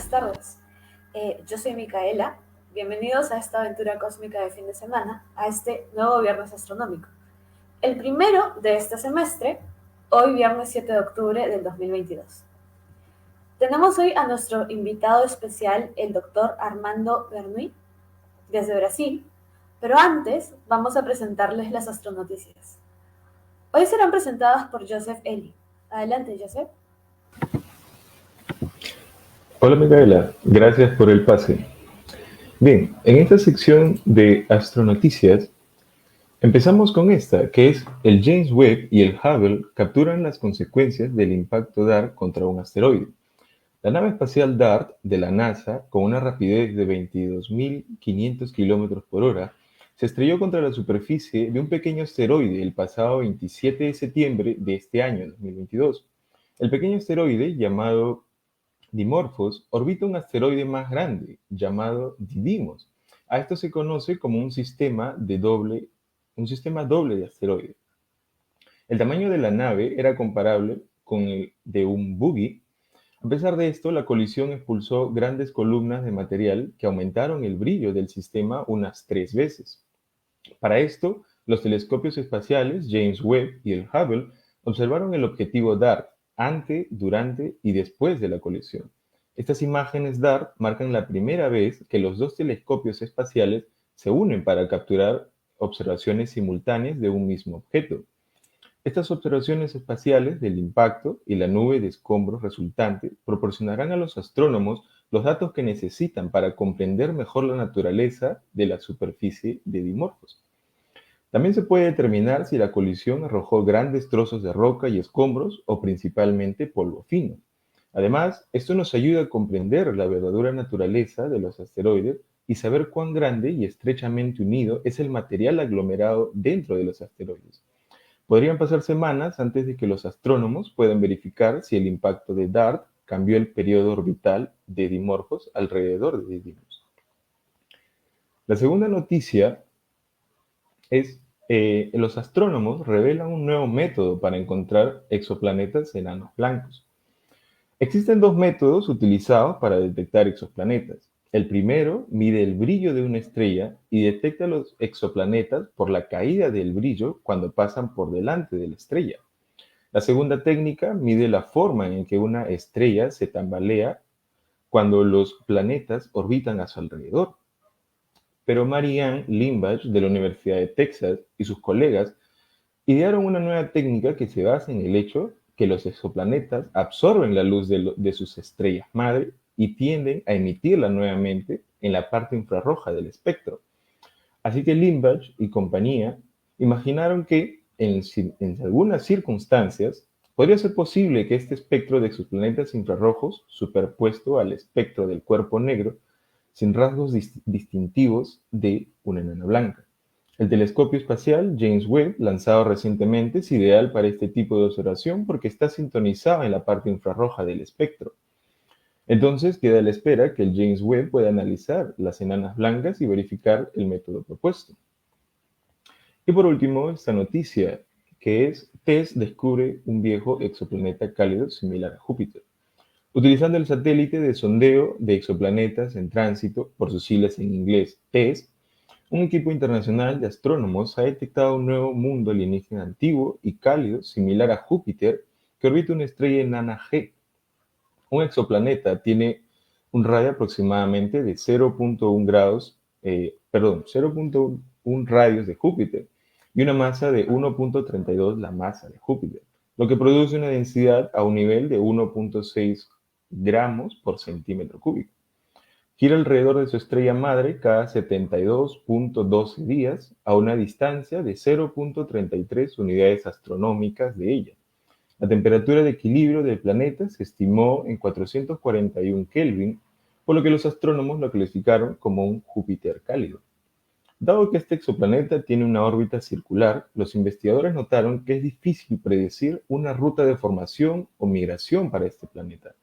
buenas tardes. Yo soy Micaela. Bienvenidos a esta aventura cósmica de fin de semana, a este nuevo viernes astronómico. El primero de este semestre, hoy viernes 7 de octubre del 2022. Tenemos hoy a nuestro invitado especial, el doctor Armando Bernuy, desde Brasil, pero antes vamos a presentarles las astronoticias. Hoy serán presentadas por Joseph Eli. Adelante, Joseph. Hola Micaela, gracias por el pase. Bien, en esta sección de Astronoticias empezamos con esta, que es el James Webb y el Hubble capturan las consecuencias del impacto DART contra un asteroide. La nave espacial DART de la NASA, con una rapidez de 22.500 km por hora, se estrelló contra la superficie de un pequeño asteroide el pasado 27 de septiembre de este año, 2022. El pequeño asteroide, llamado Dimorphos, orbita un asteroide más grande, llamado Didymos. A esto se conoce como un sistema doble de asteroides. El tamaño de la nave era comparable con el de un buggy. A pesar de esto, la colisión expulsó grandes columnas de material que aumentaron el brillo del sistema unas 3 veces. Para esto, los telescopios espaciales James Webb y el Hubble observaron el objetivo DART antes, durante y después de la colisión. Estas imágenes DART marcan la primera vez que los dos telescopios espaciales se unen para capturar observaciones simultáneas de un mismo objeto. Estas observaciones espaciales del impacto y la nube de escombros resultante proporcionarán a los astrónomos los datos que necesitan para comprender mejor la naturaleza de la superficie de Dimorphos. También se puede determinar si la colisión arrojó grandes trozos de roca y escombros o principalmente polvo fino. Además, esto nos ayuda a comprender la verdadera naturaleza de los asteroides y saber cuán grande y estrechamente unido es el material aglomerado dentro de los asteroides. Podrían pasar semanas antes de que los astrónomos puedan verificar si el impacto de DART cambió el periodo orbital de Dimorphos alrededor de Didymos. La segunda noticia es los astrónomos revelan un nuevo método para encontrar exoplanetas enanos blancos. Existen dos métodos utilizados para detectar exoplanetas. El primero mide el brillo de una estrella y detecta los exoplanetas por la caída del brillo cuando pasan por delante de la estrella. La segunda técnica mide la forma en que una estrella se tambalea cuando los planetas orbitan a su alrededor. Pero Marianne Limbach de la Universidad de Texas y sus colegas idearon una nueva técnica que se basa en el hecho que los exoplanetas absorben la luz de sus estrellas madre y tienden a emitirla nuevamente en la parte infrarroja del espectro. Así que Limbach y compañía imaginaron que en algunas circunstancias podría ser posible que este espectro de exoplanetas infrarrojos, superpuesto al espectro del cuerpo negro, sin rasgos distintivos de una enana blanca. El telescopio espacial James Webb, lanzado recientemente, es ideal para este tipo de observación porque está sintonizado en la parte infrarroja del espectro. Entonces queda a la espera que el James Webb pueda analizar las enanas blancas y verificar el método propuesto. Y por último, esta noticia, que es TESS descubre un viejo exoplaneta cálido similar a Júpiter. Utilizando el satélite de sondeo de exoplanetas en tránsito, por sus siglas en inglés TESS, un equipo internacional de astrónomos ha detectado un nuevo mundo alienígena antiguo y cálido similar a Júpiter que orbita una estrella enana G. Un exoplaneta tiene un radio aproximadamente de 0.1 radios de Júpiter y una masa de 1.32 la masa de Júpiter, lo que produce una densidad a un nivel de 1.6 gramos por centímetro cúbico. Gira alrededor de su estrella madre cada 72.12 días a una distancia de 0.33 unidades astronómicas de ella. La temperatura de equilibrio del planeta se estimó en 441 Kelvin, por lo que los astrónomos lo clasificaron como un Júpiter cálido. Dado que este exoplaneta tiene una órbita circular, los investigadores notaron que es difícil predecir una ruta de formación o migración para este planeta.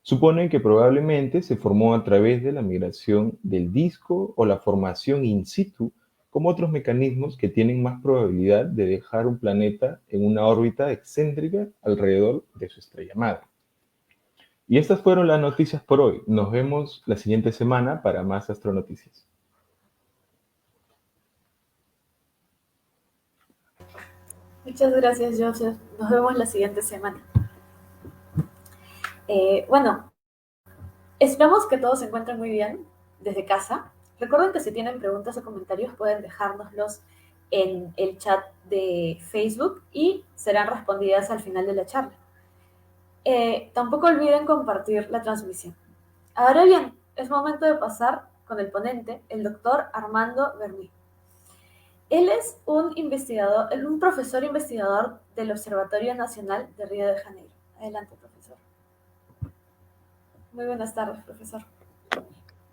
Suponen que probablemente se formó a través de la migración del disco o la formación in situ, como otros mecanismos que tienen más probabilidad de dejar un planeta en una órbita excéntrica alrededor de su estrella madre. Y estas fueron las noticias por hoy. Nos vemos la siguiente semana para más astronoticias. Muchas gracias, Joseph. Nos vemos la siguiente semana. Bueno, esperamos que todos se encuentren muy bien desde casa. Recuerden que si tienen preguntas o comentarios pueden dejárnoslos en el chat de Facebook y serán respondidas al final de la charla. Tampoco olviden compartir la transmisión. Ahora bien, es momento de pasar con el ponente, el doctor Armando Bermí. Él es un investigador, un profesor investigador del Observatorio Nacional de Río de Janeiro. Adelante, profesor. Muy buenas tardes, profesor.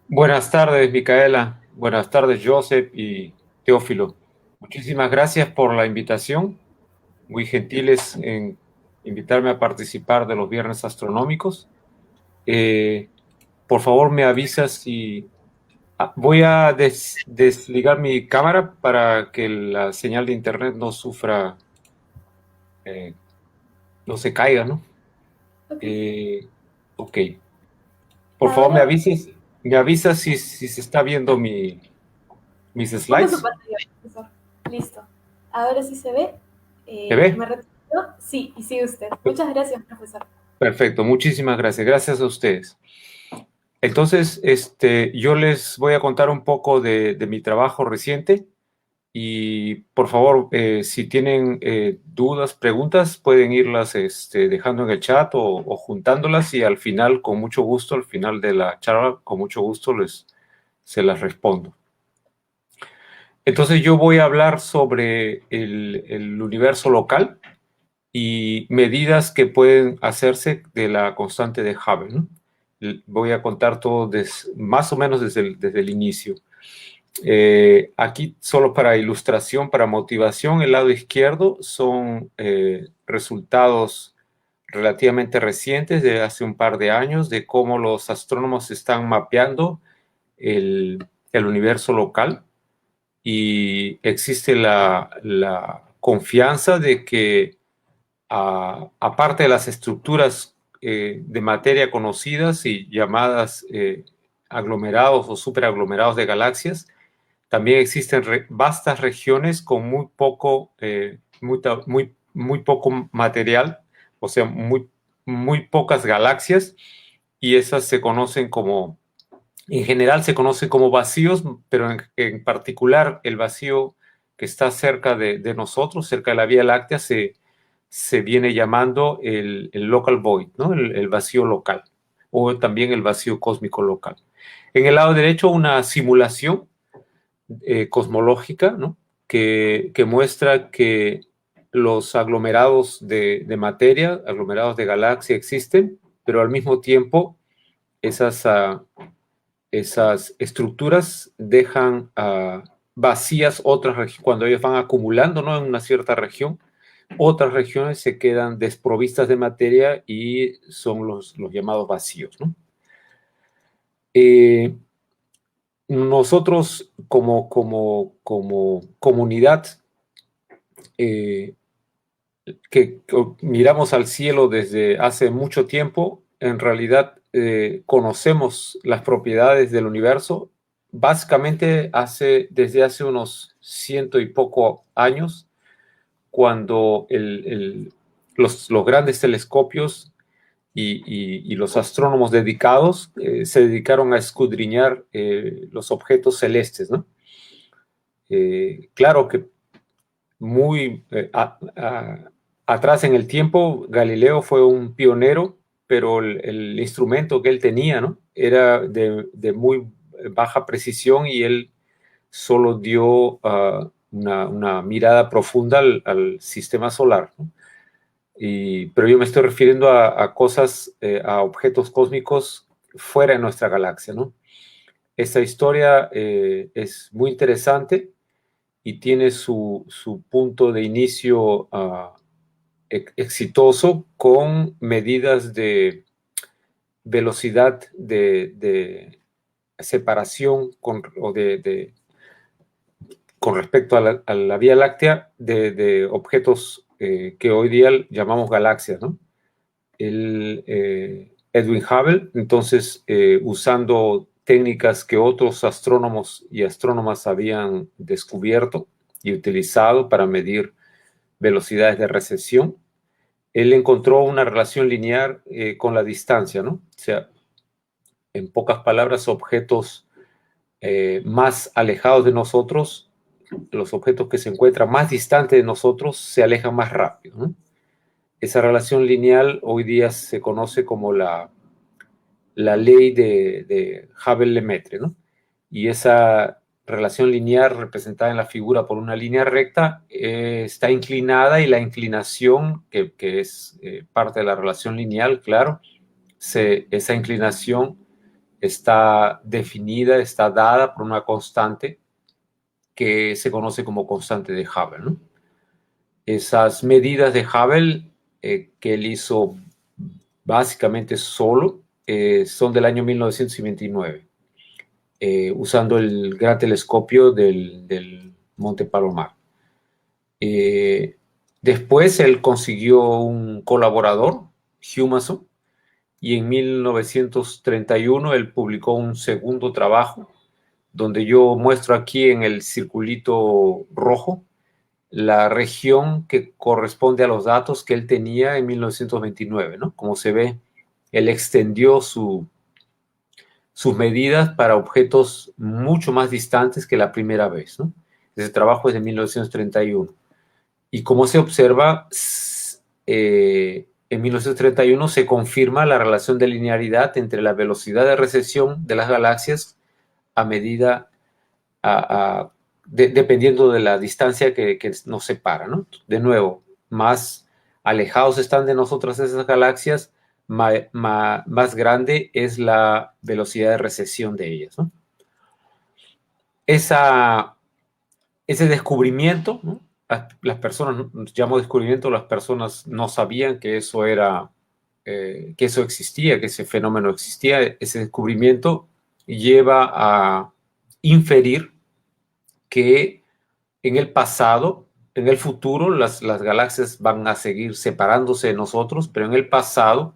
Buenas tardes, Micaela. Buenas tardes, Joseph y Teófilo. Muchísimas gracias por la invitación. Muy gentiles en invitarme a participar de los Viernes Astronómicos. Por favor, me avisas si... voy a desligar mi cámara para que la señal de internet no sufra, no se caiga, ¿no? Ok. Por favor, me avisas si se está viendo mis slides. Su pantalla, profesor. Listo. Ahora sí se ve. ¿Se ve? ¿Me retiro? Sí, y sigue usted. Muchas gracias, profesor. Perfecto, muchísimas gracias. Gracias a ustedes. Entonces, yo les voy a contar un poco de mi trabajo reciente y por favor, si tienen dudas, preguntas, pueden irlas dejando en el chat o juntándolas y al final, con mucho gusto, al final de la charla, con mucho gusto se las respondo. Entonces, yo voy a hablar sobre el universo local y medidas que pueden hacerse de la constante de Hubble, ¿no? Voy a contar todo más o menos desde el inicio. Aquí, solo para ilustración, para motivación, el lado izquierdo son resultados relativamente recientes de hace un par de años de cómo los astrónomos están mapeando el universo local y existe la confianza de que aparte de las estructuras de materia conocidas y llamadas aglomerados o superaglomerados de galaxias, también existen vastas regiones con muy poco material, o sea, muy pocas galaxias, y esas se conocen como, en general se conocen como vacíos, pero en particular el vacío que está cerca de nosotros, cerca de la Vía Láctea, se viene llamando el local void, ¿no? El vacío local, o también el vacío cósmico local. En el lado derecho, una simulación cosmológica, ¿no? que muestra que los aglomerados de materia, aglomerados de galaxia existen, pero al mismo tiempo esas estructuras dejan vacías otras regiones, cuando ellos van acumulando, ¿no? en una cierta región, otras regiones se quedan desprovistas de materia y son los llamados vacíos, ¿no? Nosotros como comunidad que miramos al cielo desde hace mucho tiempo, en realidad conocemos las propiedades del universo, básicamente desde hace unos 100 y poco años, cuando los grandes telescopios y los astrónomos dedicados se dedicaron a escudriñar los objetos celestes, ¿no? Claro que muy atrás en el tiempo, Galileo fue un pionero, pero el instrumento que él tenía, ¿no? era de muy baja precisión y él solo dio una mirada profunda al sistema solar, ¿no? Pero yo me estoy refiriendo a cosas, a objetos cósmicos fuera de nuestra galaxia, ¿no? Esta historia es muy interesante y tiene su punto de inicio exitoso con medidas de velocidad de separación con respecto a la Vía Láctea de objetos que hoy día llamamos galaxias, ¿no? El Edwin Hubble, entonces usando técnicas que otros astrónomos y astrónomas habían descubierto y utilizado para medir velocidades de recesión, él encontró una relación lineal con la distancia, ¿no? O sea, en pocas palabras, objetos más alejados de nosotros, los objetos que se encuentran más distantes de nosotros, se alejan más rápido, ¿no? Esa relación lineal hoy día se conoce como la ley de Hubble-Lemaitre, ¿no? Y esa relación lineal representada en la figura por una línea recta está inclinada, y la inclinación, que es parte de la relación lineal, claro, esa inclinación está definida, está dada por una constante que se conoce como constante de Hubble, ¿no? Esas medidas de Hubble que él hizo básicamente solo son del año 1929, usando el gran telescopio del Monte Palomar. Después él consiguió un colaborador, Humason, y en 1931 él publicó un segundo trabajo, donde yo muestro aquí en el circulito rojo la región que corresponde a los datos que él tenía en 1929, ¿no? Como se ve, él extendió sus medidas para objetos mucho más distantes que la primera vez, ¿no? Ese trabajo es de 1931. Y como se observa, en 1931 se confirma la relación de linealidad entre la velocidad de recesión de las galaxias a medida, dependiendo de la distancia que nos separa, ¿no? De nuevo, más alejados están de nosotros esas galaxias, más grande es la velocidad de recesión de ellas, ¿no? Ese descubrimiento, ¿no? Las personas, llamo descubrimiento, las personas no sabían que eso era, que eso existía, que ese fenómeno existía. Ese descubrimiento lleva a inferir que en el pasado, en el futuro, las galaxias van a seguir separándose de nosotros, pero en el pasado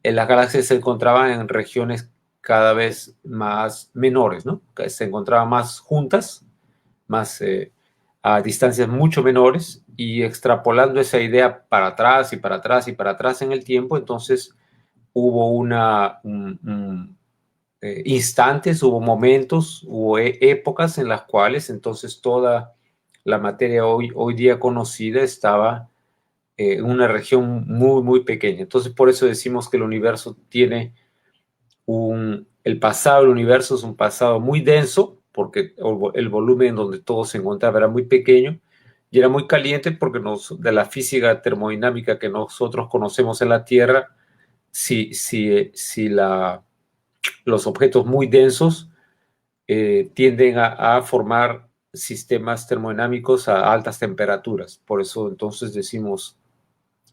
las galaxias se encontraban en regiones cada vez más menores, ¿no? Se encontraban más juntas, más a distancias mucho menores, y extrapolando esa idea para atrás y para atrás y para atrás en el tiempo, entonces hubo instantes, hubo momentos, hubo épocas en las cuales entonces toda la materia hoy día conocida estaba en una región muy, muy pequeña. Entonces por eso decimos que el universo tiene el pasado del universo es un pasado muy denso, porque el volumen donde todo se encontraba era muy pequeño y era muy caliente, porque de la física termodinámica que nosotros conocemos en la Tierra, si los objetos muy densos tienden a formar sistemas termodinámicos a altas temperaturas. Por eso entonces decimos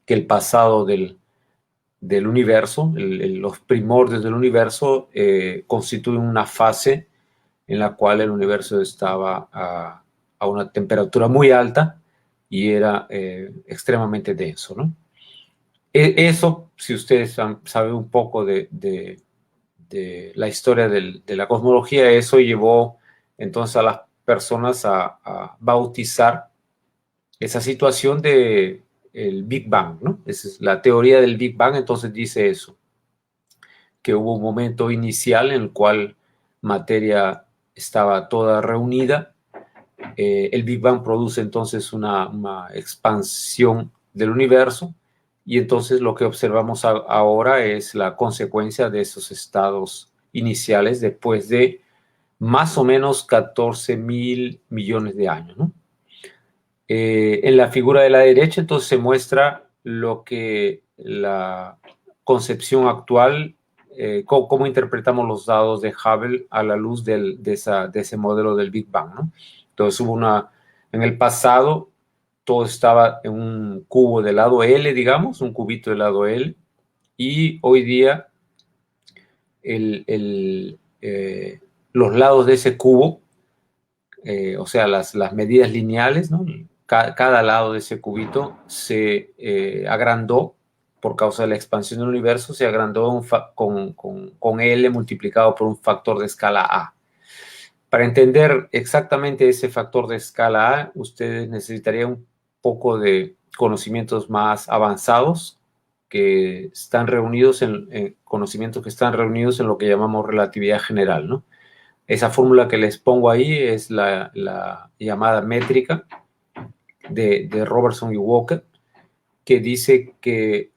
que el pasado del universo, los primordios del universo, constituyen una fase en la cual el universo estaba a una temperatura muy alta y era extremadamente denso, ¿no? Eso, si ustedes saben un poco de la historia de la cosmología, eso llevó entonces a las personas a bautizar esa situación de el Big Bang, ¿no? Esa es la teoría del Big Bang. Entonces dice eso, que hubo un momento inicial en el cual materia estaba toda reunida. El Big Bang produce entonces una expansión del universo, y entonces lo que observamos ahora es la consecuencia de esos estados iniciales después de más o menos 14.000 millones de años, ¿no? En la figura de la derecha entonces se muestra lo que la concepción actual, cómo interpretamos los dados de Hubble a la luz de ese modelo del Big Bang, ¿no? Entonces en el pasado todo estaba en un cubo de lado L, digamos, un cubito de lado L, y hoy día los lados de ese cubo, o sea, las medidas lineales, ¿no? Cada lado de ese cubito se agrandó por causa de la expansión del universo, se agrandó con L multiplicado por un factor de escala A. Para entender exactamente ese factor de escala A, ustedes necesitarían un poco de conocimientos más avanzados que están reunidos conocimientos que están reunidos en lo que llamamos relatividad general, ¿no? Esa fórmula que les pongo ahí es la llamada métrica de Robertson y Walker, que dice que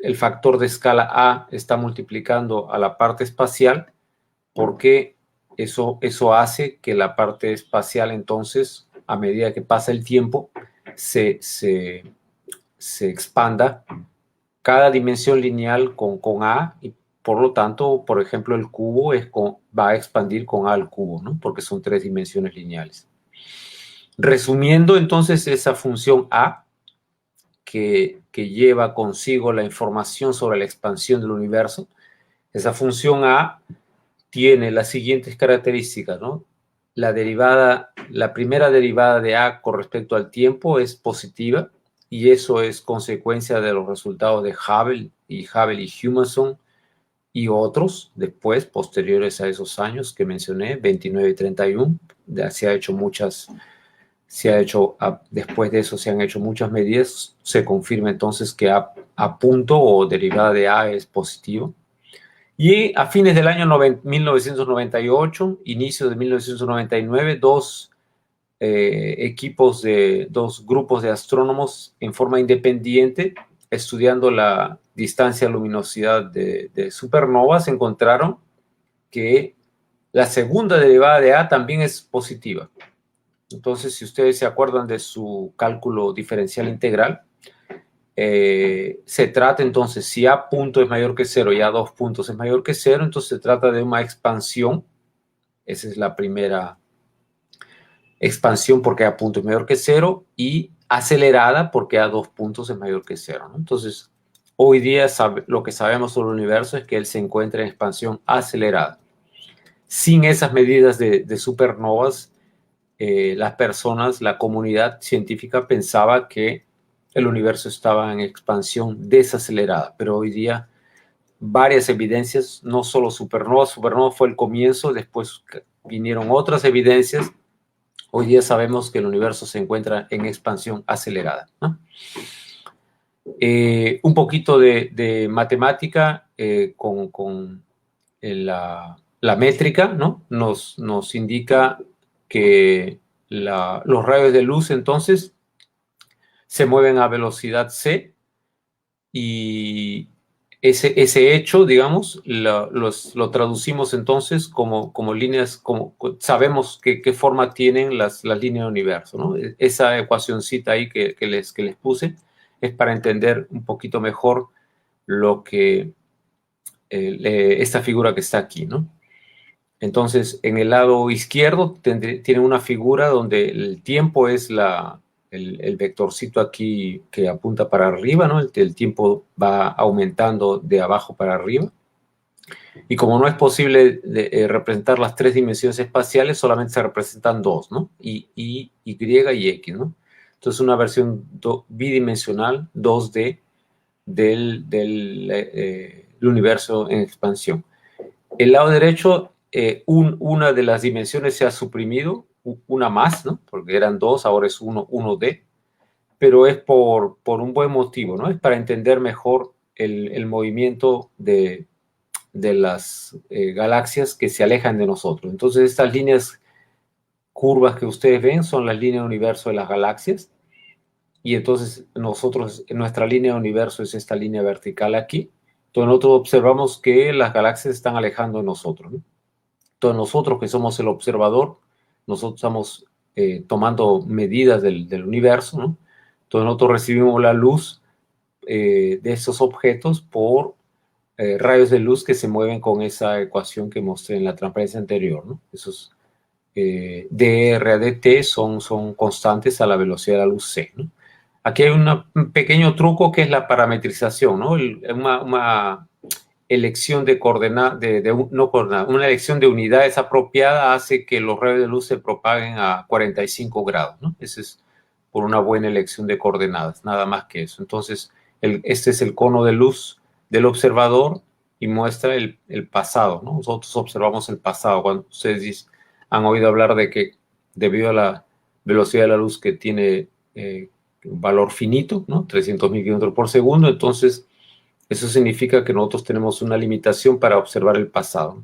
el factor de escala A está multiplicando a la parte espacial, porque eso hace que la parte espacial, entonces, a medida que pasa el tiempo, se expanda cada dimensión lineal con A, y por lo tanto, por ejemplo, el cubo va a expandir con A al cubo, ¿no? Porque son 3 dimensiones lineales. Resumiendo, entonces, esa función A, que lleva consigo la información sobre la expansión del universo, esa función A tiene las siguientes características, ¿no? La primera derivada de A con respecto al tiempo es positiva, y eso es consecuencia de los resultados de Hubble y Humason y otros después, posteriores a esos años que mencioné, 29 y 31. Después de eso se han hecho muchas medidas. Se confirma entonces que A punto o derivada de A es positivo. Y a fines del año 1998, inicio de 1999, dos grupos de astrónomos en forma independiente, estudiando la distancia a luminosidad de supernovas, encontraron que la segunda derivada de A también es positiva. Entonces, si ustedes se acuerdan de su cálculo diferencial integral, se trata entonces, si A punto es mayor que 0 y A 2 puntos es mayor que 0, entonces se trata de una expansión. Esa es la primera expansión, porque A punto es mayor que 0, y acelerada porque A 2 puntos es mayor que 0, ¿no? Entonces, hoy día lo que sabemos sobre el universo es que él se encuentra en expansión acelerada. Sin esas medidas de supernovas, las personas, la comunidad científica pensaba que el universo estaba en expansión desacelerada, pero hoy día varias evidencias, no solo supernovas fue el comienzo, después vinieron otras evidencias. Hoy día sabemos que el universo se encuentra en expansión acelerada, ¿no? Un poquito de matemática con la métrica, ¿no? Nos indica que los rayos de luz, entonces, se mueven a velocidad c, y ese hecho, digamos, lo traducimos entonces como líneas, sabemos qué forma tienen las líneas del universo, ¿no? Esa ecuacioncita ahí que les puse es para entender un poquito mejor esta figura que está aquí, ¿no? Entonces, en el lado izquierdo tiene una figura donde el tiempo es el vectorcito aquí que apunta para arriba, ¿no? El tiempo va aumentando de abajo para arriba. Y como no es posible representar las 3 dimensiones espaciales, solamente se representan 2, ¿no? Y X, ¿no? Entonces, una versión bidimensional, 2D, del universo en expansión. El lado derecho, una de las dimensiones se ha suprimido, una más, ¿no? Porque eran 2, ahora es 1D, pero es por un buen motivo, ¿no? Es para entender mejor el movimiento de las galaxias que se alejan de nosotros. Entonces, estas líneas curvas que ustedes ven son las líneas de universo de las galaxias, y entonces nuestra línea de universo es esta línea vertical aquí. Entonces, nosotros observamos que las galaxias se están alejando de nosotros, ¿no? Entonces, nosotros que somos el observador, nosotros estamos tomando medidas del universo, ¿no? Entonces, nosotros recibimos la luz de esos objetos por rayos de luz que se mueven con esa ecuación que mostré en la transparencia anterior, ¿no? Esos dr a dt son constantes a la velocidad de la luz c, ¿no? Aquí hay un pequeño truco que es la parametrización, ¿no? Una elección de una elección de unidades apropiada hace que los rayos de luz se propaguen a 45 grados, ¿no? Ese es por una buena elección de coordenadas, nada más que eso. Entonces, este es el cono de luz del observador y muestra el pasado, ¿no? Nosotros observamos el pasado. Cuando ustedes han oído hablar de que debido a la velocidad de la luz que tiene un valor finito, ¿no? 300.000 kilómetros por segundo, entonces eso significa que nosotros tenemos una limitación para observar el pasado.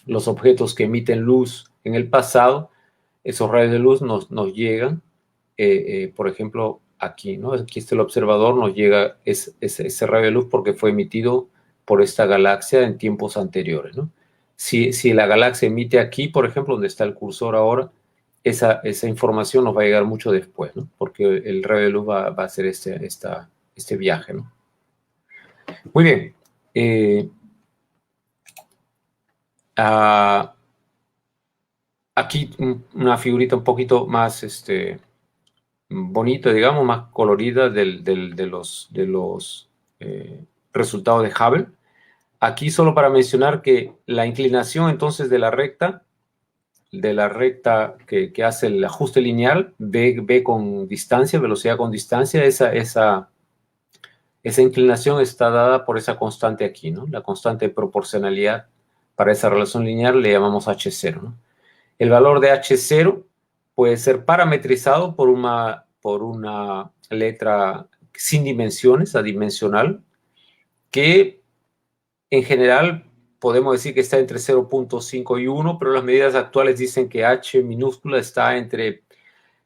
Los objetos que emiten luz en el pasado, esos rayos de luz nos llegan, por ejemplo, aquí, ¿no? Aquí está el observador, nos llega ese rayo de luz porque fue emitido por esta galaxia en tiempos anteriores, ¿no? Si la galaxia emite aquí, por ejemplo, donde está el cursor ahora, esa información nos va a llegar mucho después, ¿no? Porque el rayo de luz va a hacer este viaje, ¿no? Muy bien. Aquí una figurita un poquito más bonita, digamos, más colorida de los resultados de Hubble. Aquí solo para mencionar que la inclinación entonces de la recta que hace el ajuste lineal, v con distancia, velocidad con distancia, esa inclinación está dada por esa constante aquí, ¿no? La constante de proporcionalidad para esa relación lineal le llamamos H0, ¿no? El valor de H0 puede ser parametrizado por una letra sin dimensiones, adimensional, que en general podemos decir que está entre 0.5 y 1, pero las medidas actuales dicen que H minúscula está entre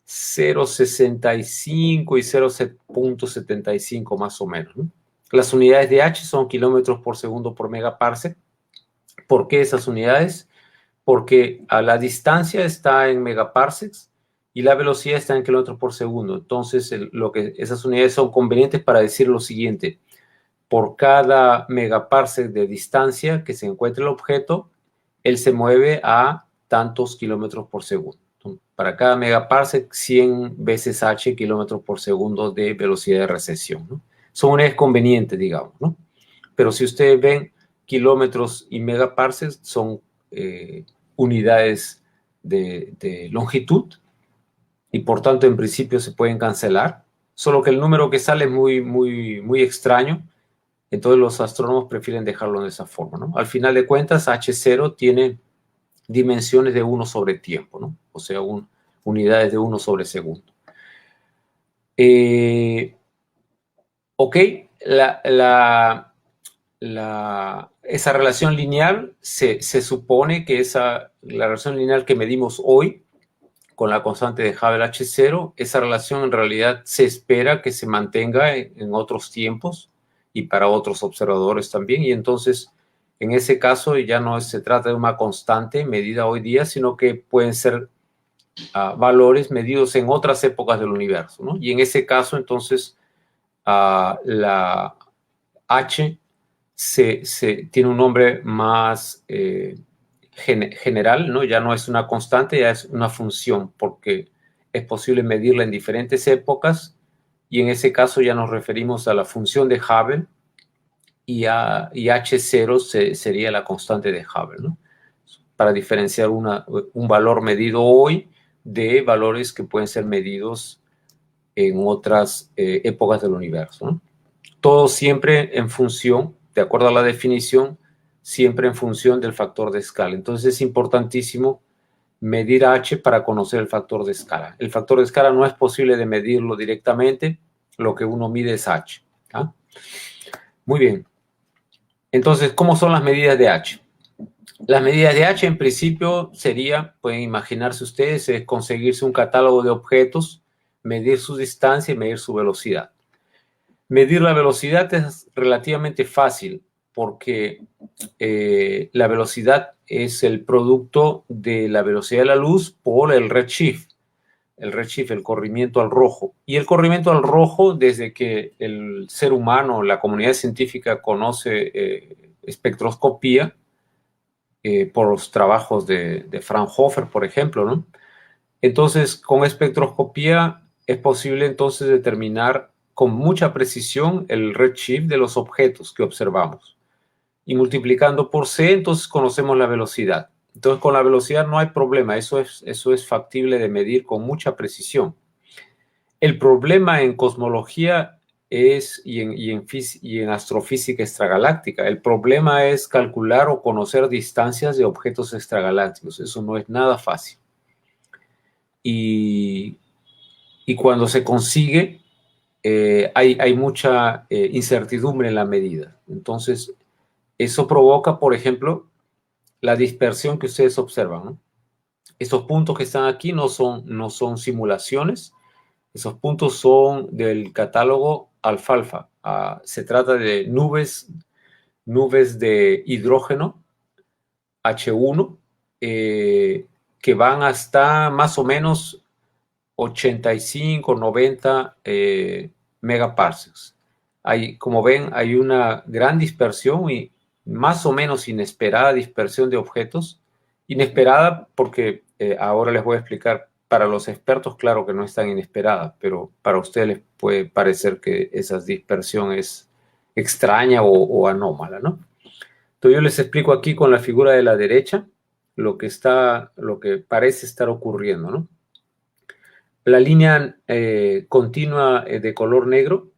0.65 y 0.75 más o menos, ¿no? Las unidades de H son kilómetros por segundo por megaparsec. ¿Por qué esas unidades? Porque a la distancia está en megaparsecs y la velocidad está en kilómetros por segundo. Entonces, esas unidades son convenientes para decir lo siguiente: por cada megaparsec de distancia que se encuentre el objeto, él se mueve a tantos kilómetros por segundo. Para cada megaparsec, 100 veces h kilómetros por segundo de velocidad de recesión, ¿no? Son unidades convenientes, digamos, ¿no? Pero si ustedes ven kilómetros y megaparsecs, son unidades de longitud y por tanto en principio se pueden cancelar, solo que el número que sale es muy extraño. Entonces los astrónomos prefieren dejarlo de esa forma, ¿no? Al final de cuentas, H0 tiene dimensiones de 1 sobre tiempo, ¿no? O sea, unidades de 1 sobre segundo. Ok, esa relación lineal se supone que la relación lineal que medimos hoy con la constante de Hubble H0, esa relación en realidad se espera que se mantenga en otros tiempos y para otros observadores también, y entonces en ese caso ya no se trata de una constante medida hoy día, sino que pueden ser valores medidos en otras épocas del universo, ¿no? Y en ese caso entonces la H tiene un nombre más general, ¿no? Ya no es una constante, ya es una función, porque es posible medirla en diferentes épocas, y en ese caso ya nos referimos a la función de Hubble, y H0 sería la constante de Hubble, ¿no? Para diferenciar un valor medido hoy de valores que pueden ser medidos en otras épocas del universo, ¿no? Todo siempre en función, de acuerdo a la definición, siempre en función del factor de escala. Entonces es importantísimo medir H para conocer el factor de escala. El factor de escala no es posible de medirlo directamente, lo que uno mide es H. ¿Ah? Muy bien. Entonces, ¿cómo son las medidas de H? Las medidas de H en principio pueden imaginarse ustedes, es conseguirse un catálogo de objetos, medir su distancia y medir su velocidad. Medir la velocidad es relativamente fácil porque la velocidad es el producto de la velocidad de la luz por el redshift. El redshift, el corrimiento al rojo. Y el corrimiento al rojo, desde que el ser humano, la comunidad científica conoce espectroscopía, por los trabajos de Fraunhofer, por ejemplo, ¿no? Entonces, con espectroscopía es posible entonces determinar con mucha precisión el redshift de los objetos que observamos. Y multiplicando por c, entonces conocemos la velocidad. Entonces, con la velocidad no hay problema, eso es factible de medir con mucha precisión. El problema en cosmología y en astrofísica extragaláctica, el problema es calcular o conocer distancias de objetos extragalácticos. Eso no es nada fácil. Y cuando se consigue, hay mucha incertidumbre en la medida. Entonces, eso provoca, por ejemplo, la dispersión que ustedes observan, ¿no? Estos puntos que están aquí no son simulaciones. Esos puntos son del catálogo alfalfa. Se trata de nubes de hidrógeno H1 que van hasta más o menos 85, 90 megaparsecs. Como ven, hay una gran dispersión y más o menos inesperada dispersión de objetos. Inesperada porque ahora les voy a explicar. Para los expertos, claro que no es tan inesperada, pero para ustedes les puede parecer que esa dispersión es extraña o anómala, ¿no? Entonces yo les explico aquí con la figura de la derecha lo que parece estar ocurriendo, ¿no? La línea continua de color negro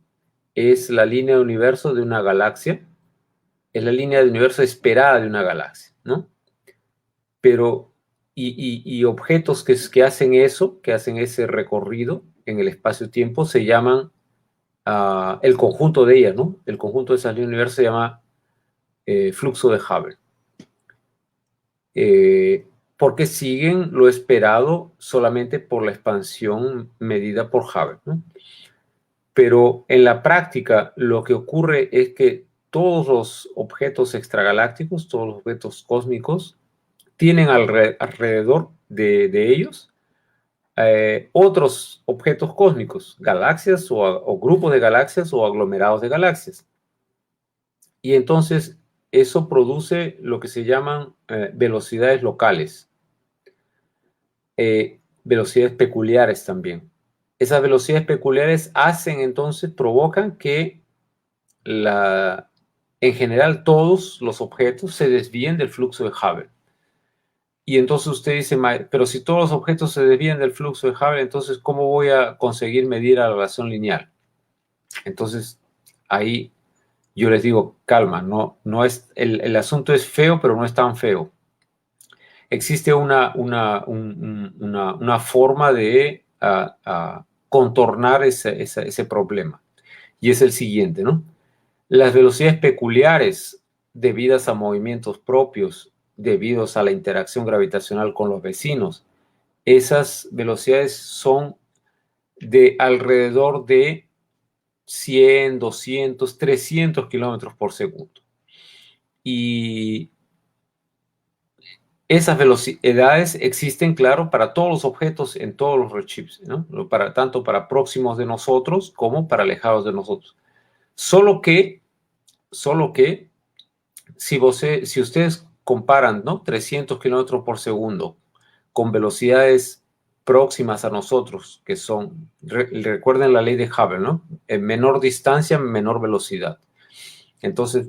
es la línea de universo de una galaxia, es la línea de universo esperada de una galaxia, ¿no? Pero y objetos que hacen eso, que hacen ese recorrido en el espacio-tiempo, se llaman el conjunto de ellas, ¿no? El conjunto de esas líneas de universo se llama flujo de Hubble. Porque siguen lo esperado solamente por la expansión medida por Hubble, ¿no? Pero en la práctica lo que ocurre es que todos los objetos extragalácticos, todos los objetos cósmicos, tienen alrededor de ellos otros objetos cósmicos, galaxias o grupos de galaxias o aglomerados de galaxias. Y entonces eso produce lo que se llaman velocidades locales, velocidades peculiares también. Esas velocidades peculiares provocan que en general todos los objetos se desvíen del flujo de Hubble. Y entonces usted dice, pero si todos los objetos se desvían del flujo de Hubble, entonces ¿cómo voy a conseguir medir la relación lineal? Entonces ahí yo les digo, calma, no es, el asunto es feo, pero no es tan feo. Existe una forma de contornar ese problema. Y es el siguiente, ¿no? Las velocidades peculiares debidas a movimientos propios, debidos a la interacción gravitacional con los vecinos, esas velocidades son de alrededor de 100, 200, 300 kilómetros por segundo. Y esas velocidades existen, claro, para todos los objetos en todos los redshifts, ¿no? Tanto para próximos de nosotros como para alejados de nosotros. Solo que si ustedes comparan, ¿no? 300 kilómetros por segundo con velocidades próximas a nosotros, que son, recuerden la ley de Hubble, ¿no? En menor distancia, menor velocidad. Entonces,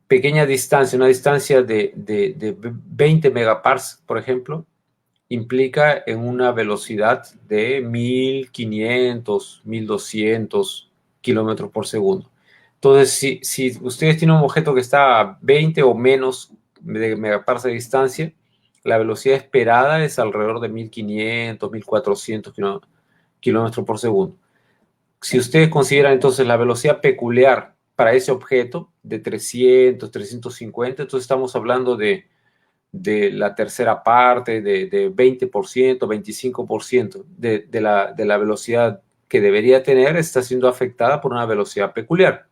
pequeña distancia, una distancia de 20 megaparsecs, por ejemplo, implica en una velocidad de 1500, 1200 kilómetros por segundo. Entonces, si ustedes tienen un objeto que está a 20 o menos de megaparsecs de distancia, la velocidad esperada es alrededor de 1500, 1400 kilómetros por segundo. Si ustedes consideran entonces la velocidad peculiar para ese objeto de 300, 350, entonces estamos hablando de la tercera parte, de 20%, 25% de la velocidad que debería tener, está siendo afectada por una velocidad peculiar.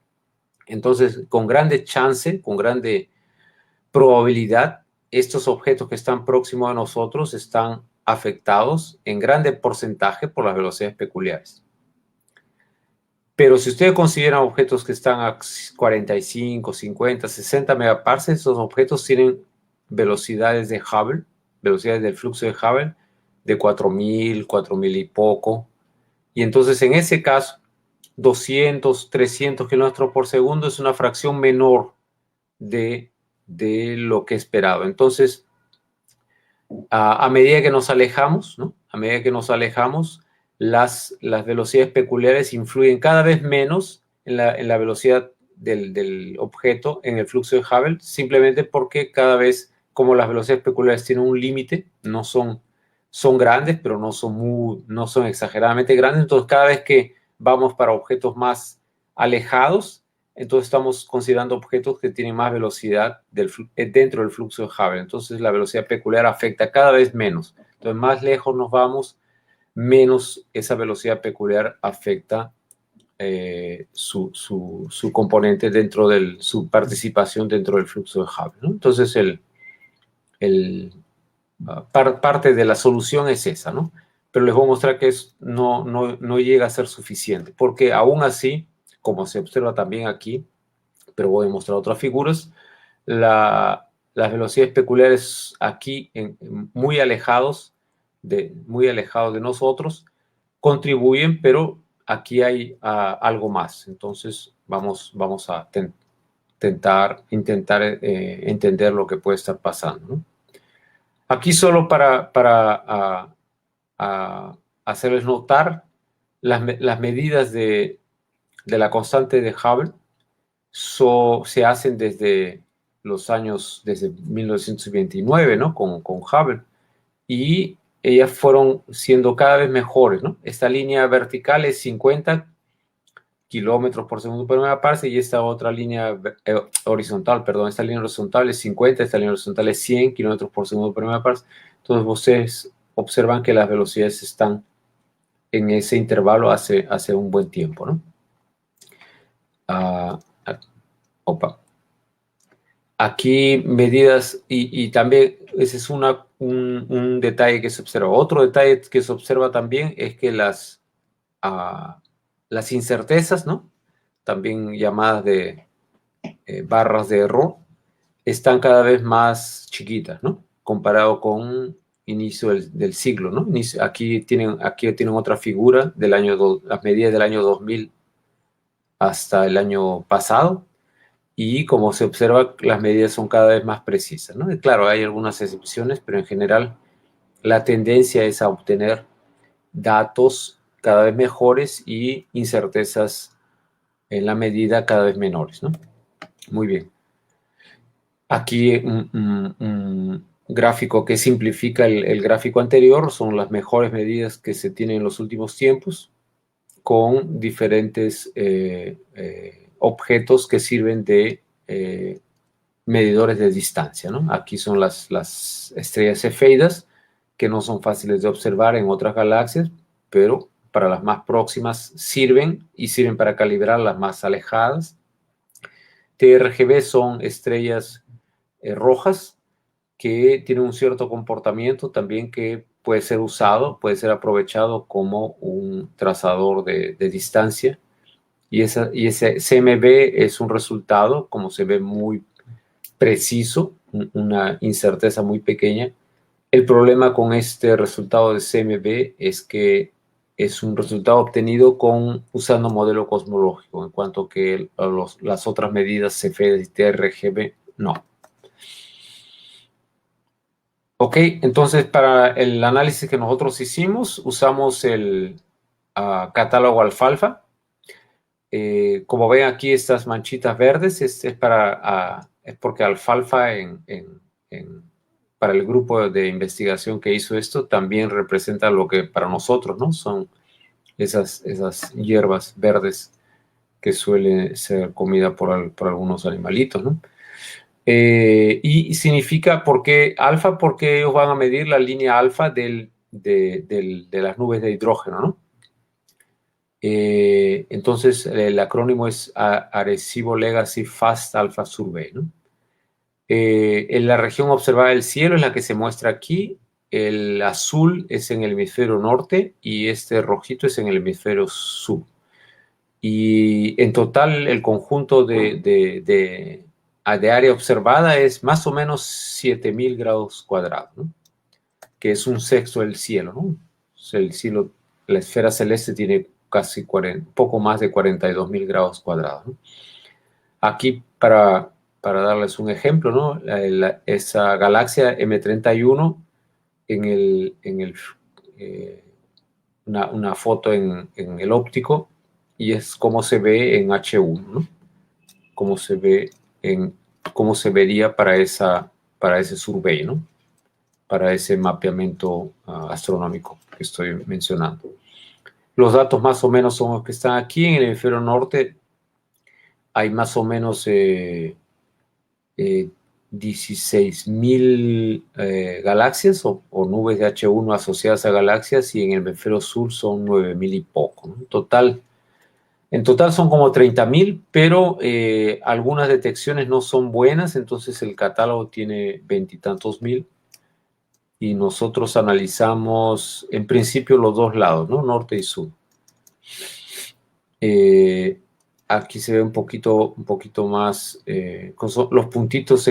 Entonces, con grande chance, con grande probabilidad, estos objetos que están próximos a nosotros están afectados en grande porcentaje por las velocidades peculiares. Pero si ustedes consideran objetos que están a 45, 50, 60 megaparsecs, esos objetos tienen velocidades de Hubble, velocidades del flujo de Hubble de 4000, 4000 y poco. Y entonces en ese caso, 200, 300 kilómetros por segundo es una fracción menor de lo que esperaba. Entonces, a medida que nos alejamos, ¿no? A medida que nos alejamos, las velocidades peculiares influyen cada vez menos en la velocidad del objeto en el flujo de Hubble, simplemente porque cada vez, como las velocidades peculiares tienen un límite, son grandes, pero no son exageradamente grandes, entonces cada vez que vamos para objetos más alejados, entonces estamos considerando objetos que tienen más velocidad dentro del flujo de Hubble. Entonces la velocidad peculiar afecta cada vez menos. Entonces más lejos nos vamos, menos esa velocidad peculiar afecta su componente su participación dentro del flujo de Hubble, ¿no? Entonces parte de la solución es esa, ¿no? Pero les voy a mostrar que no llega a ser suficiente, porque aún así, como se observa también aquí, pero voy a mostrar otras figuras, las velocidades peculiares aquí, muy alejados de nosotros, contribuyen, pero aquí hay algo más. Entonces vamos a intentar entender lo que puede estar pasando, ¿no? Aquí solo para hacerles notar las medidas de la constante de Hubble se hacen desde 1929, ¿no? Con Hubble. Y ellas fueron siendo cada vez mejores, ¿no? Esta línea vertical es 50 kilómetros por segundo por primera parte y esta otra línea horizontal, perdón, esta línea horizontal es 50, esta línea horizontal es 100 kilómetros por segundo por primera parte. Entonces ustedes observan que las velocidades están en ese intervalo hace un buen tiempo, ¿no? Aquí medidas y también ese es un detalle que se observa. Otro detalle que se observa también es que las incertezas, ¿no? También llamadas de barras de error, están cada vez más chiquitas, ¿no? Comparado con inicio del siglo, ¿no? Aquí tienen otra figura las medidas del año 2000 hasta el año pasado, y como se observa, las medidas son cada vez más precisas, ¿no? Y claro, hay algunas excepciones, pero en general la tendencia es a obtener datos cada vez mejores y incertezas en la medida cada vez menores, ¿no? Muy bien. Aquí un gráfico que simplifica el gráfico anterior, son las mejores medidas que se tienen en los últimos tiempos, con diferentes objetos que sirven de medidores de distancia, ¿no? Aquí son las estrellas cefeidas, que no son fáciles de observar en otras galaxias, pero para las más próximas sirven para calibrar las más alejadas. TRGB son estrellas rojas que tienen un cierto comportamiento también que puede ser aprovechado como un trazador de distancia. Y ese CMB es un resultado, como se ve, muy preciso, una incerteza muy pequeña. El problema con este resultado de CMB es que es un resultado obtenido usando modelo cosmológico, en cuanto que las otras medidas CFD y TRGB no. Ok, entonces para el análisis que nosotros hicimos, usamos el catálogo alfalfa. Como ven aquí, estas manchitas verdes es porque alfalfa para el grupo de investigación que hizo esto también representa lo que para nosotros, ¿no? Son esas hierbas verdes que suelen ser comida por algunos animalitos, ¿no? Y significa alfa, porque ellos van a medir la línea alfa de las nubes de hidrógeno, ¿no? Entonces el acrónimo es Arecibo Legacy Fast Alpha Survey, ¿no? En la región observada del cielo es la que se muestra aquí. El azul es en el hemisferio norte y este rojito es en el hemisferio sur. Y en total el conjunto de área observada es más o menos 7.000 grados cuadrados, ¿no? Que es un sexto del cielo, ¿no? El cielo, la esfera celeste tiene casi poco más de 42.000 grados cuadrados, ¿no? Aquí, para darles un ejemplo, ¿no? Esa galaxia M31 en una foto en el óptico y es cómo se ve en H1, ¿no? Cómo se vería para ese survey, ¿no? Para ese mapeamiento astronómico que estoy mencionando. Los datos más o menos son los que están aquí. En el hemisferio norte hay más o menos 16.000 galaxias o nubes de H1 asociadas a galaxias, y en el hemisferio sur son 9.000 y poco, ¿no? En total son como 30.000, pero algunas detecciones no son buenas, entonces el catálogo tiene 20 y tantos mil. Y nosotros analizamos en principio los dos lados, ¿no? Norte y sur. Aquí se ve un poquito más, los puntitos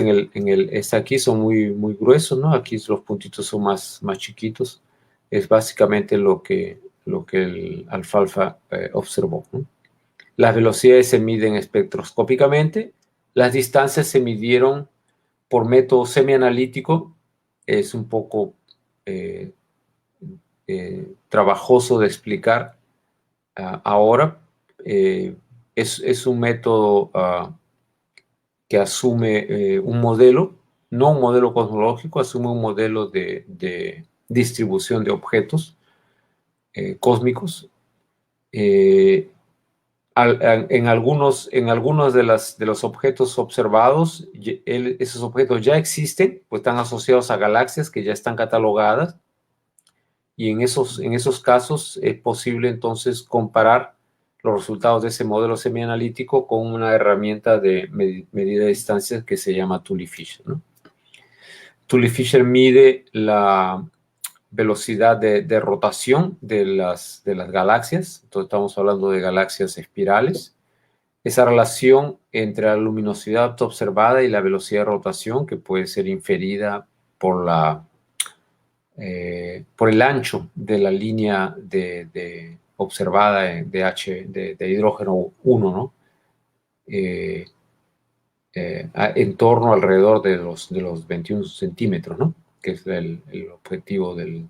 aquí son muy gruesos, ¿no? Aquí los puntitos son más chiquitos. Es básicamente lo que el alfalfa observó, ¿no? Las velocidades se miden espectroscópicamente. Las distancias se midieron por método semianalítico. Es un poco trabajoso de explicar ahora. Es un método que asume un modelo, no un modelo cosmológico, asume un modelo de distribución de objetos cósmicos. En algunos de los objetos observados, esos objetos ya existen, pues están asociados a galaxias que ya están catalogadas, y en esos casos es posible entonces comparar los resultados de ese modelo semianalítico con una herramienta de medida de distancias que se llama Tully-Fisher, ¿no? Tully-Fisher mide la velocidad de rotación de las galaxias. Entonces estamos hablando de galaxias espirales. Esa relación entre la luminosidad observada y la velocidad de rotación, que puede ser inferida por el ancho de la línea observada de hidrógeno 1, ¿no? En torno alrededor de los 21 centímetros, ¿no? Que es el objetivo el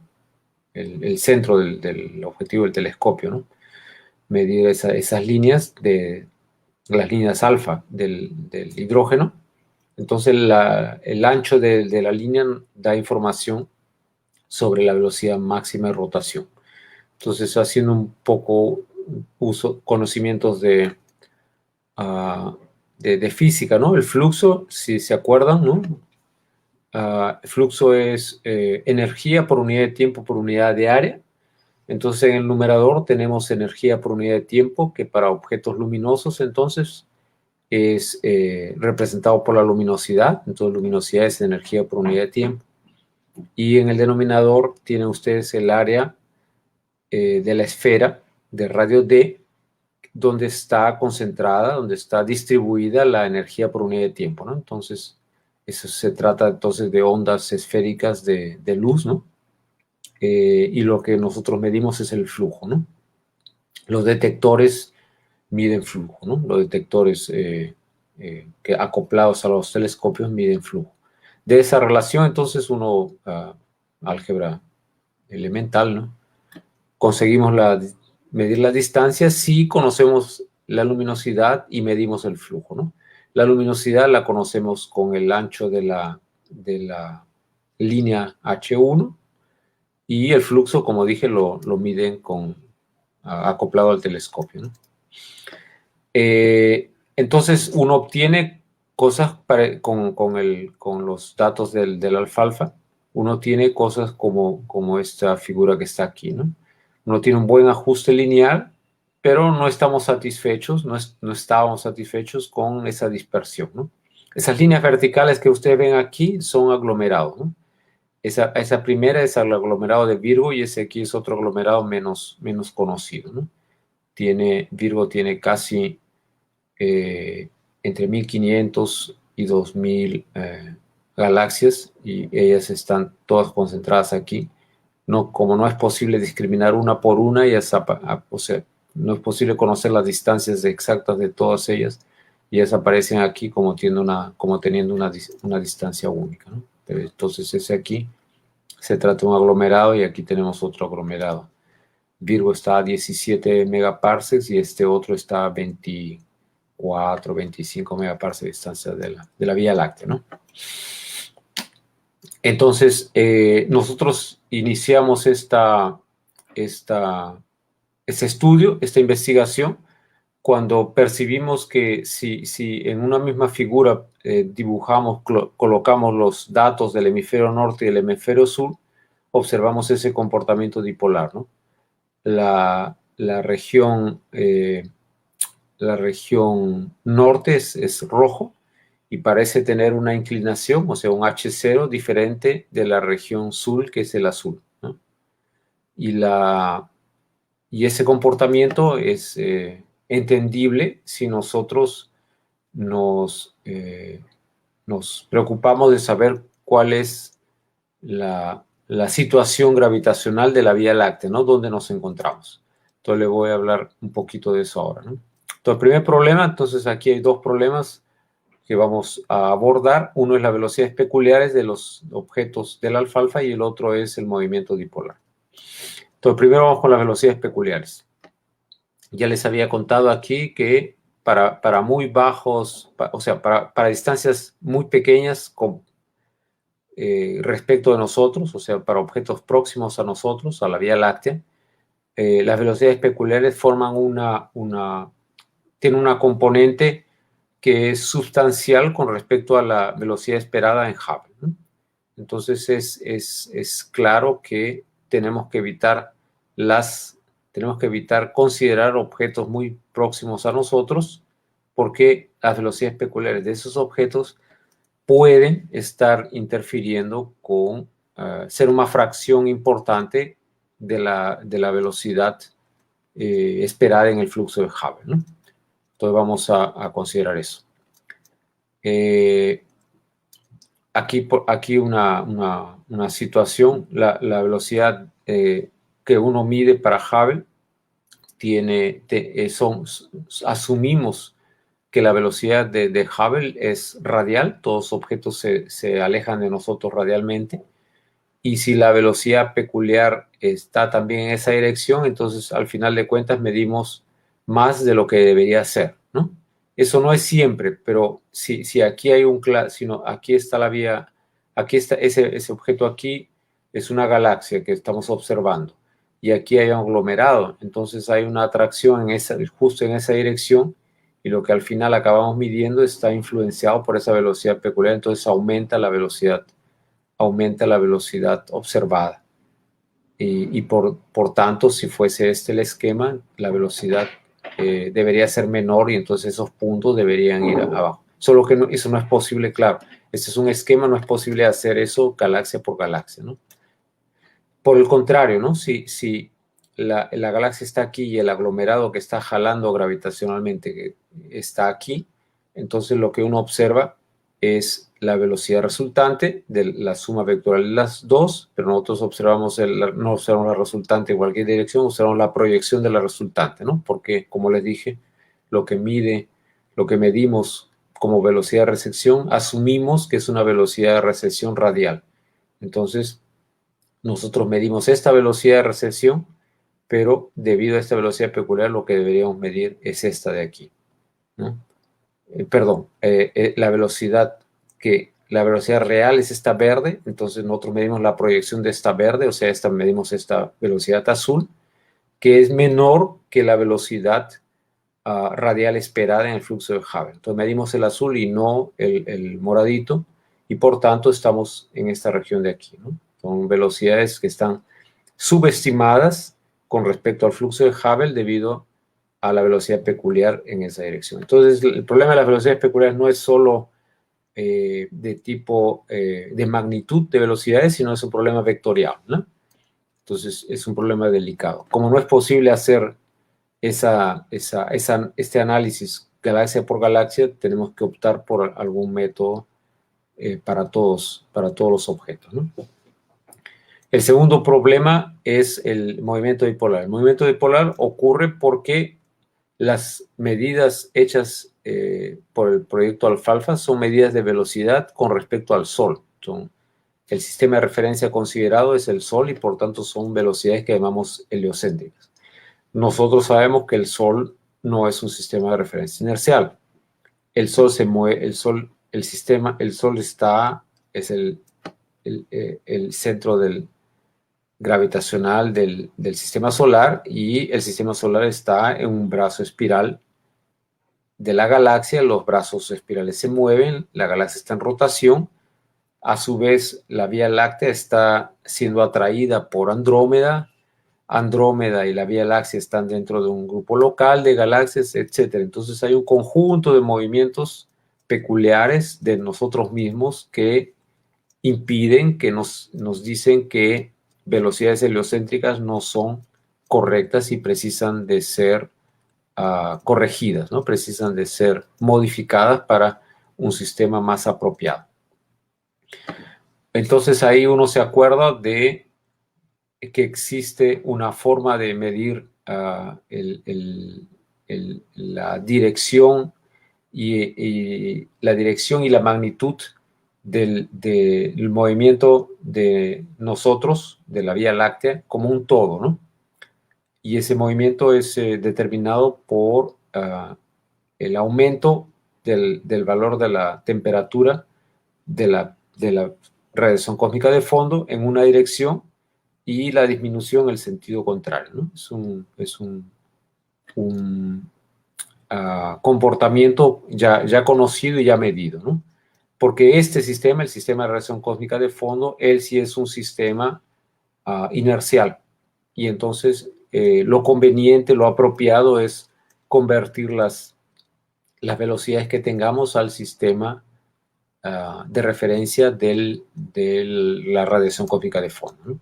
centro del objetivo del telescopio, ¿no? Medir esas líneas, las líneas alfa del hidrógeno. Entonces el ancho de la línea da información sobre la velocidad máxima de rotación. Entonces, haciendo un poco conocimientos de física, ¿no? El flujo, si se acuerdan, ¿no? El flujo es energía por unidad de tiempo por unidad de área. Entonces, en el numerador tenemos energía por unidad de tiempo, que para objetos luminosos, entonces, es representado por la luminosidad. Entonces, luminosidad es energía por unidad de tiempo. Y en el denominador tienen ustedes el área de la esfera de radio D, donde está concentrada, donde está distribuida la energía por unidad de tiempo, ¿no? Entonces, eso se trata entonces de ondas esféricas de luz, ¿no? Y lo que nosotros medimos es el flujo, ¿no? Los detectores miden flujo, ¿no? Los detectores que acoplados a los telescopios miden flujo. De esa relación, entonces, álgebra elemental, ¿no? Conseguimos medir las distancias si conocemos la luminosidad y medimos el flujo, ¿no? La luminosidad la conocemos con el ancho de la línea H1, y el flujo, como dije, lo miden acoplado al telescopio, ¿no? Entonces, uno obtiene cosas con los datos del alfalfa. Uno tiene cosas como esta figura que está aquí, ¿no? Uno tiene un buen ajuste lineal, pero no estamos satisfechos, no estábamos satisfechos con esa dispersión, ¿no? Esas líneas verticales que ustedes ven aquí son aglomerados, ¿no? Esa primera es el aglomerado de Virgo, y ese aquí es otro aglomerado menos conocido, ¿no? Virgo tiene casi entre 1500 y 2000 galaxias, y ellas están todas concentradas aquí. Como no es posible discriminar una por una, o sea, no es posible conocer las distancias exactas de todas ellas, y ellas aparecen aquí como teniendo una distancia única, ¿no? Entonces ese aquí se trata de un aglomerado, y aquí tenemos otro aglomerado. Virgo está a 17 megaparsecs y este otro está a 24, 25 megaparsecs de distancia de la Vía Láctea, ¿no? Entonces, nosotros iniciamos este estudio, esta investigación, cuando percibimos que si en una misma figura colocamos los datos del hemisferio norte y del hemisferio sur, observamos ese comportamiento dipolar, ¿no? La región norte es rojo y parece tener una inclinación, o sea, un H0 diferente de la región sur, que es el azul, ¿no? Y ese comportamiento es entendible si nosotros nos preocupamos de saber cuál es la situación gravitacional de la Vía Láctea, ¿no? Donde nos encontramos. Entonces le voy a hablar un poquito de eso ahora, ¿no? Entonces, el primer problema, entonces aquí hay dos problemas que vamos a abordar. Uno es las velocidades peculiares de los objetos del alfalfa y el otro es el movimiento dipolar. Entonces, primero vamos con las velocidades peculiares. Ya les había contado aquí que para muy bajos, o sea, para distancias muy pequeñas respecto de nosotros, o sea, para objetos próximos a nosotros, a la Vía Láctea, las velocidades peculiares tienen una componente que es sustancial con respecto a la velocidad esperada en Hubble, ¿no? Entonces es claro que tenemos que evitar considerar objetos muy próximos a nosotros, porque las velocidades peculiares de esos objetos pueden estar interfiriendo con ser una fracción importante de la velocidad esperada en el flujo de Hubble, ¿no? Entonces vamos a considerar eso. Aquí una situación, la velocidad que uno mide para Hubble asumimos que la velocidad de Hubble es radial, todos los objetos se alejan de nosotros radialmente, y si la velocidad peculiar está también en esa dirección, entonces al final de cuentas medimos más de lo que debería ser, ¿no? Eso no es siempre, pero si aquí hay aquí está la vía, aquí está ese objeto aquí, es una galaxia que estamos observando, y aquí hay un aglomerado, entonces hay una atracción justo en esa dirección, y lo que al final acabamos midiendo está influenciado por esa velocidad peculiar, entonces aumenta la velocidad observada. Y por tanto, si fuese este el esquema, la velocidad debería ser menor y entonces esos puntos deberían ir abajo. Solo que eso no es posible, claro. Este es un esquema, no es posible hacer eso galaxia por galaxia, ¿no? Por el contrario, ¿no? Si la galaxia está aquí y el aglomerado que está jalando gravitacionalmente está aquí, entonces lo que uno observa es la velocidad resultante de la suma vectorial de las dos, pero nosotros no observamos la resultante en cualquier dirección, observamos la proyección de la resultante, ¿no? Porque, como les dije, lo que medimos como velocidad de recesión, asumimos que es una velocidad de recesión radial. Entonces, nosotros medimos esta velocidad de recesión, pero debido a esta velocidad peculiar, lo que deberíamos medir es esta de aquí, ¿no? La velocidad real es esta verde, entonces nosotros medimos la proyección de esta verde, o sea, medimos esta velocidad azul, que es menor que la velocidad radial esperada en el flujo de Hubble. Entonces medimos el azul y no el moradito, y por tanto estamos en esta región de aquí, ¿no? Son velocidades que están subestimadas con respecto al flujo de Hubble debido a la velocidad peculiar en esa dirección. Entonces, el problema de las velocidades peculiares no es solo de tipo de magnitud de velocidades, sino es un problema vectorial, ¿no? Entonces, es un problema delicado. Como no es posible hacer este análisis galaxia por galaxia, tenemos que optar por algún método para todos los objetos, ¿no? El segundo problema es el movimiento dipolar. El movimiento dipolar ocurre porque las medidas hechas por el proyecto Alfalfa son medidas de velocidad con respecto al Sol. el sistema de referencia considerado es el Sol y por tanto son velocidades que llamamos heliocéntricas. Nosotros sabemos que el Sol no es un sistema de referencia inercial. El Sol se mueve, el Sol es el centro gravitacional del sistema solar, y el sistema solar está en un brazo espiral de la galaxia. Los brazos espirales se mueven, la galaxia está en rotación. A su vez, la Vía Láctea está siendo atraída por Andrómeda. Andrómeda y la Vía Láctea están dentro de un grupo local de galaxias, etc. Entonces hay un conjunto de movimientos peculiares de nosotros mismos que impiden, que nos dicen que velocidades heliocéntricas no son correctas y precisan de ser corregidas, ¿no? Precisan de ser modificadas para un sistema más apropiado. Entonces ahí uno se acuerda de que existe una forma de medir la dirección y la magnitud del movimiento de nosotros, de la Vía Láctea, como un todo, ¿no? Y ese movimiento es determinado por el aumento del valor de la temperatura de la radiación cósmica de fondo en una dirección y la disminución en el sentido contrario, ¿no? Es un comportamiento ya conocido y ya medido, ¿no? Porque este sistema, el sistema de radiación cósmica de fondo, él sí es un sistema inercial. Y entonces lo conveniente, lo apropiado es convertir las velocidades que tengamos al sistema de referencia de la radiación cósmica de fondo, ¿no?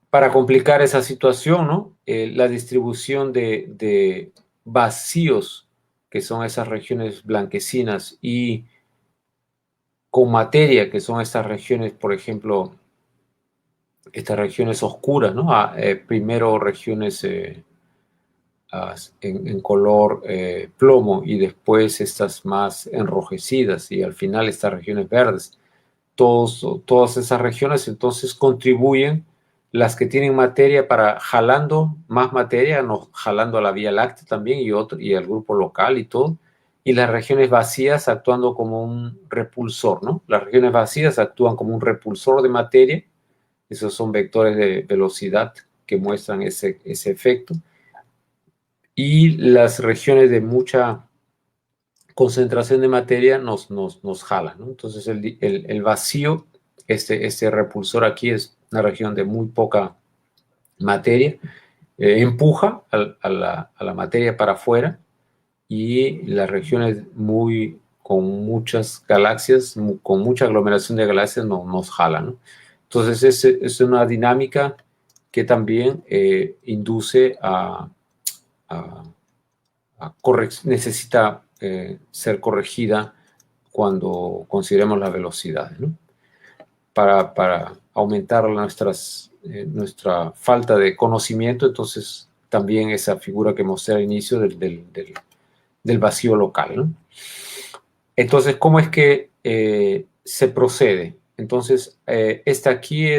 Para complicar esa situación, ¿no? La distribución de vacíos, que son esas regiones blanquecinas, y con materia, que son estas regiones, por ejemplo, estas regiones oscuras, ¿no? Primero regiones en color plomo, y después estas más enrojecidas, y al final estas regiones verdes. Todas esas regiones entonces contribuyen, las que tienen materia, para jalando más materia, jalando a la Vía Láctea también y al grupo local y todo, y las regiones vacías actuando como un repulsor, ¿no? Las regiones vacías actúan como un repulsor de materia. Esos son vectores de velocidad que muestran ese efecto. Y las regiones de mucha concentración de materia nos jalan, ¿no? Entonces el vacío, este repulsor aquí, es una región de muy poca materia, empuja a la materia para afuera, y las regiones con muchas galaxias, con mucha aglomeración de galaxias, nos jalan, ¿no? Entonces es una dinámica que también induce necesita ser corregida cuando consideremos las velocidades, ¿no? Para aumentar nuestra falta de conocimiento. Entonces también esa figura que mostré al inicio del vacío local, ¿no? Entonces, ¿cómo es que se procede? Entonces, este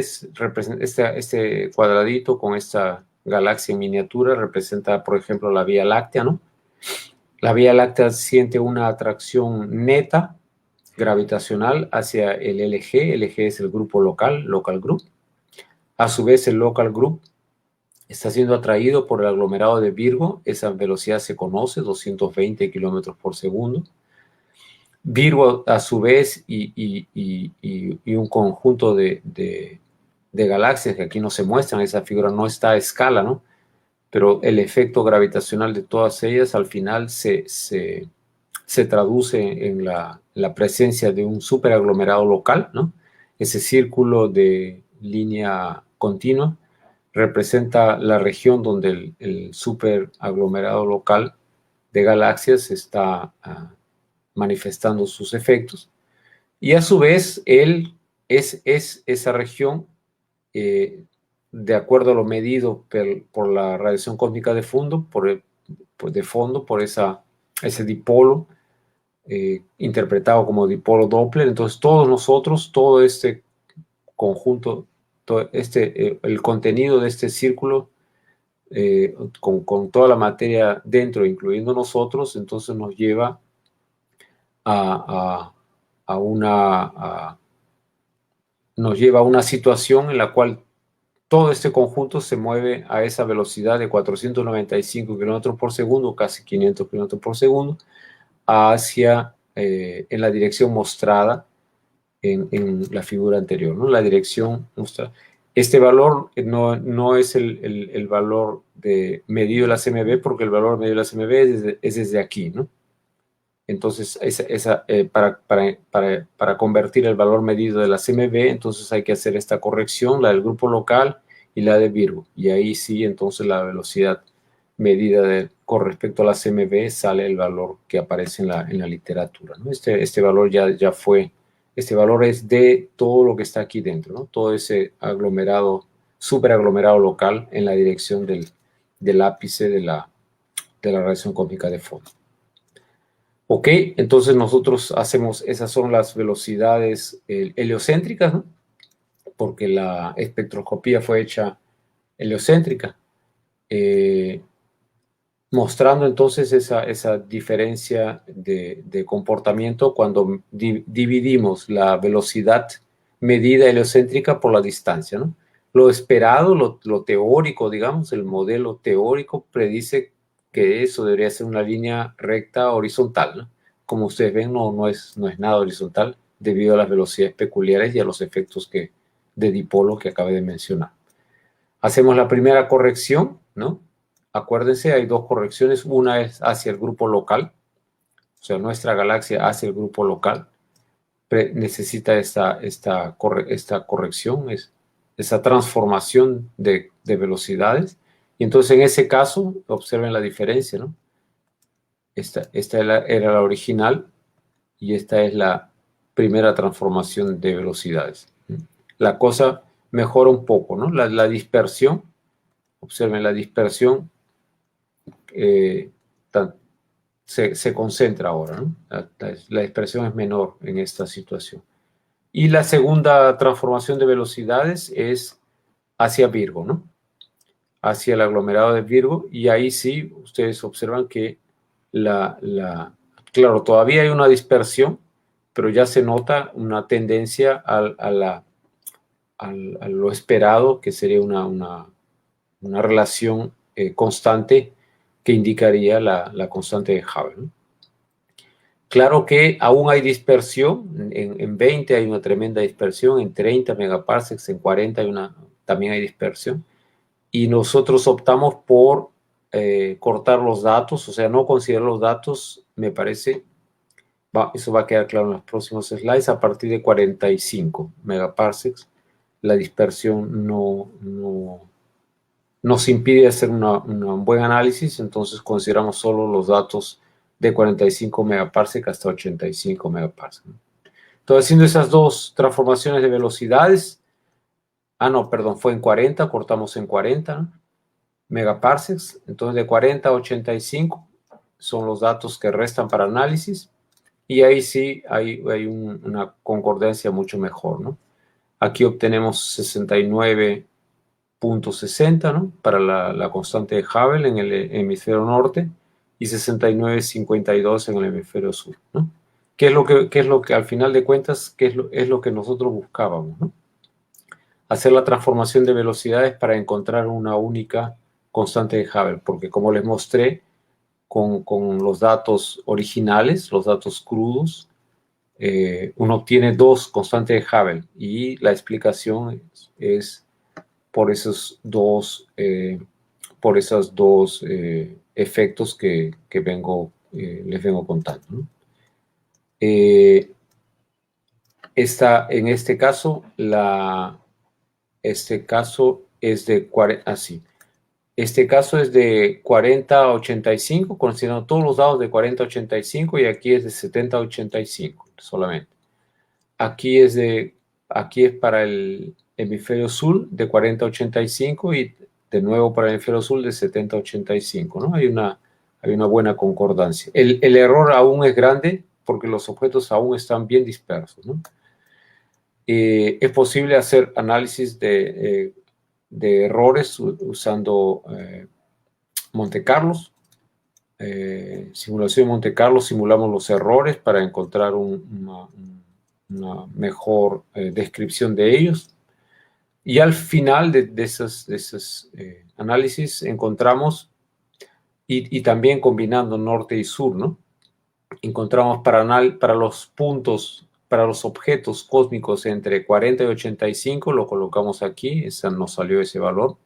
cuadradito con esta galaxia en miniatura representa, por ejemplo, la Vía Láctea, ¿no? La Vía Láctea siente una atracción neta gravitacional hacia el LG. LG es el grupo local group. A su vez, el local group está siendo atraído por el aglomerado de Virgo. Esa velocidad se conoce, 220 kilómetros por segundo. Virgo, a su vez, y un conjunto de galaxias que aquí no se muestran, esa figura no está a escala, ¿no? Pero el efecto gravitacional de todas ellas al final se traduce en la presencia de un superaglomerado local, ¿no? Ese círculo de línea continua representa la región donde el superaglomerado local de galaxias está manifestando sus efectos. Y a su vez, él es esa región, de acuerdo a lo medido por la radiación cósmica de fondo, por ese dipolo, interpretado como dipolo Doppler. Entonces todos nosotros, todo este conjunto, el contenido de este círculo, con toda la materia dentro, incluyendo nosotros, entonces nos lleva nos lleva a una situación en la cual todo este conjunto se mueve a esa velocidad de 495 kilómetros por segundo, casi 500 kilómetros por segundo, hacia, en la dirección mostrada en la figura anterior, ¿no? La dirección mostrada. Este valor no es el valor medido de la CMB, porque el valor medido de la CMB es desde aquí, ¿no? Entonces, para convertir el valor medido de la CMB, entonces hay que hacer esta corrección, la del grupo local y la de Virgo. Y ahí sí, entonces la velocidad medida con respecto a la CMB sale el valor que aparece en la literatura, ¿no? Este valor ya fue, este valor es de todo lo que está aquí dentro, ¿no? Todo ese aglomerado, superaglomerado local en la dirección del ápice de la radiación cósmica de fondo. Ok, entonces nosotros hacemos, esas son las velocidades heliocéntricas, ¿no? Porque la espectroscopía fue hecha heliocéntrica, mostrando entonces esa diferencia de comportamiento cuando dividimos la velocidad medida heliocéntrica por la distancia, ¿no? Lo esperado, lo teórico, digamos, el modelo teórico predice que eso debería ser una línea recta horizontal, ¿no? Como ustedes ven, no es nada horizontal debido a las velocidades peculiares y a los efectos de dipolo que acabé de mencionar. Hacemos la primera corrección, ¿no? Acuérdense, hay dos correcciones. Una es hacia el grupo local, o sea, nuestra galaxia hacia el grupo local. Necesita esta corrección, esa transformación de velocidades. Y entonces, en ese caso, observen la diferencia, ¿no? Esta era la original y esta es la primera transformación de velocidades. La cosa mejora un poco, ¿no? La dispersión, observen la dispersión, se concentra ahora, ¿no? La dispersión es menor en esta situación. Y la segunda transformación de velocidades es hacia Virgo, ¿no? Hacia el aglomerado de Virgo, y ahí sí ustedes observan que claro, todavía hay una dispersión, pero ya se nota una tendencia a lo esperado, que sería una relación constante que indicaría la constante de Hubble, ¿no? Claro que aún hay dispersión, en 20 hay una tremenda dispersión, en 30 megaparsecs, en 40 también hay dispersión, y nosotros optamos por cortar los datos, o sea, no considerar los datos, me parece, eso va a quedar claro en los próximos slides. A partir de 45 megaparsecs, la dispersión nos impide hacer un buen análisis, entonces consideramos solo los datos de 45 megaparsec hasta 85 megaparsec. Entonces, haciendo esas dos transformaciones de velocidades, fue en 40, cortamos en 40, ¿no? Megaparsecs, entonces de 40 a 85 son los datos que restan para análisis, y ahí sí hay una concordancia mucho mejor, ¿no? Aquí obtenemos 69.60, ¿no? Para la constante de Hubble en el hemisferio norte y 69.52 en el hemisferio sur, ¿no? ¿Qué es lo que al final de cuentas, es lo que nosotros buscábamos, ¿no? Hacer la transformación de velocidades para encontrar una única constante de Hubble, porque como les mostré, con los datos originales, los datos crudos, uno obtiene dos constantes de Hubble, y la explicación es por esos dos efectos que les vengo contando, ¿no? En este caso, este caso es de 40 a 85, considerando todos los dados de 40 a 85, y aquí es de 70 a 85 solamente. Aquí es para el hemisferio sur de 40 a 85, y de nuevo para el hemisferio sur de 70 a 85, ¿no? Hay una buena concordancia. El error aún es grande porque los objetos aún están bien dispersos, ¿no? Es posible hacer análisis de errores usando Monte Carlos. Simulación de Monte Carlo, simulamos los errores para encontrar una mejor descripción de ellos. Y al final de esos análisis encontramos, y también combinando norte y sur, ¿no? Encontramos para los puntos, para los objetos cósmicos entre 40 y 85, lo colocamos aquí, nos salió ese valor.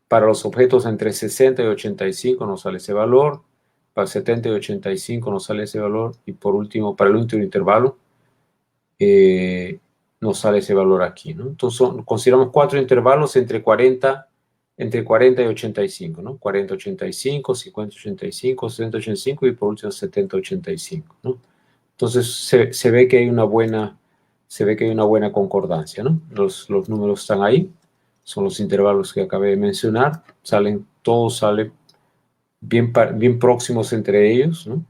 Para los objetos entre 60 y 85 nos sale ese valor. Para 70 y 85 nos sale ese valor. Y por último, para el último intervalo, nos sale ese valor aquí, ¿no? Entonces, consideramos 4 intervalos entre 40 y 85, ¿no? 40, 85, 50, 85, 60, 85 y por último 70, 85, ¿no? Entonces, se ve que hay una buena concordancia, ¿no? Los números están ahí. Son los intervalos que acabé de mencionar. Todos salen bien próximos entre ellos, ¿no?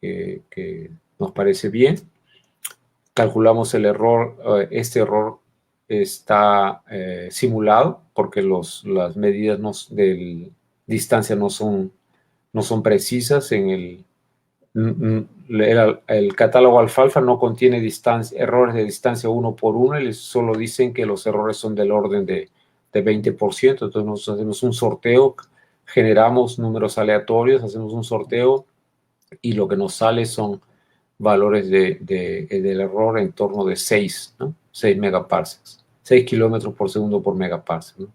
Que nos parece bien. Calculamos el error. Este error está simulado porque las medidas de distancia no son precisas. El catálogo alfalfa no contiene errores de distancia 1 por 1, y solo dicen que los errores son del orden de 20%. Entonces nosotros hacemos un sorteo, generamos números aleatorios, hacemos un sorteo y lo que nos sale son valores del error en torno de 6, ¿no? 6 megaparsecs, 6 kilómetros por segundo por megaparsec, ¿no?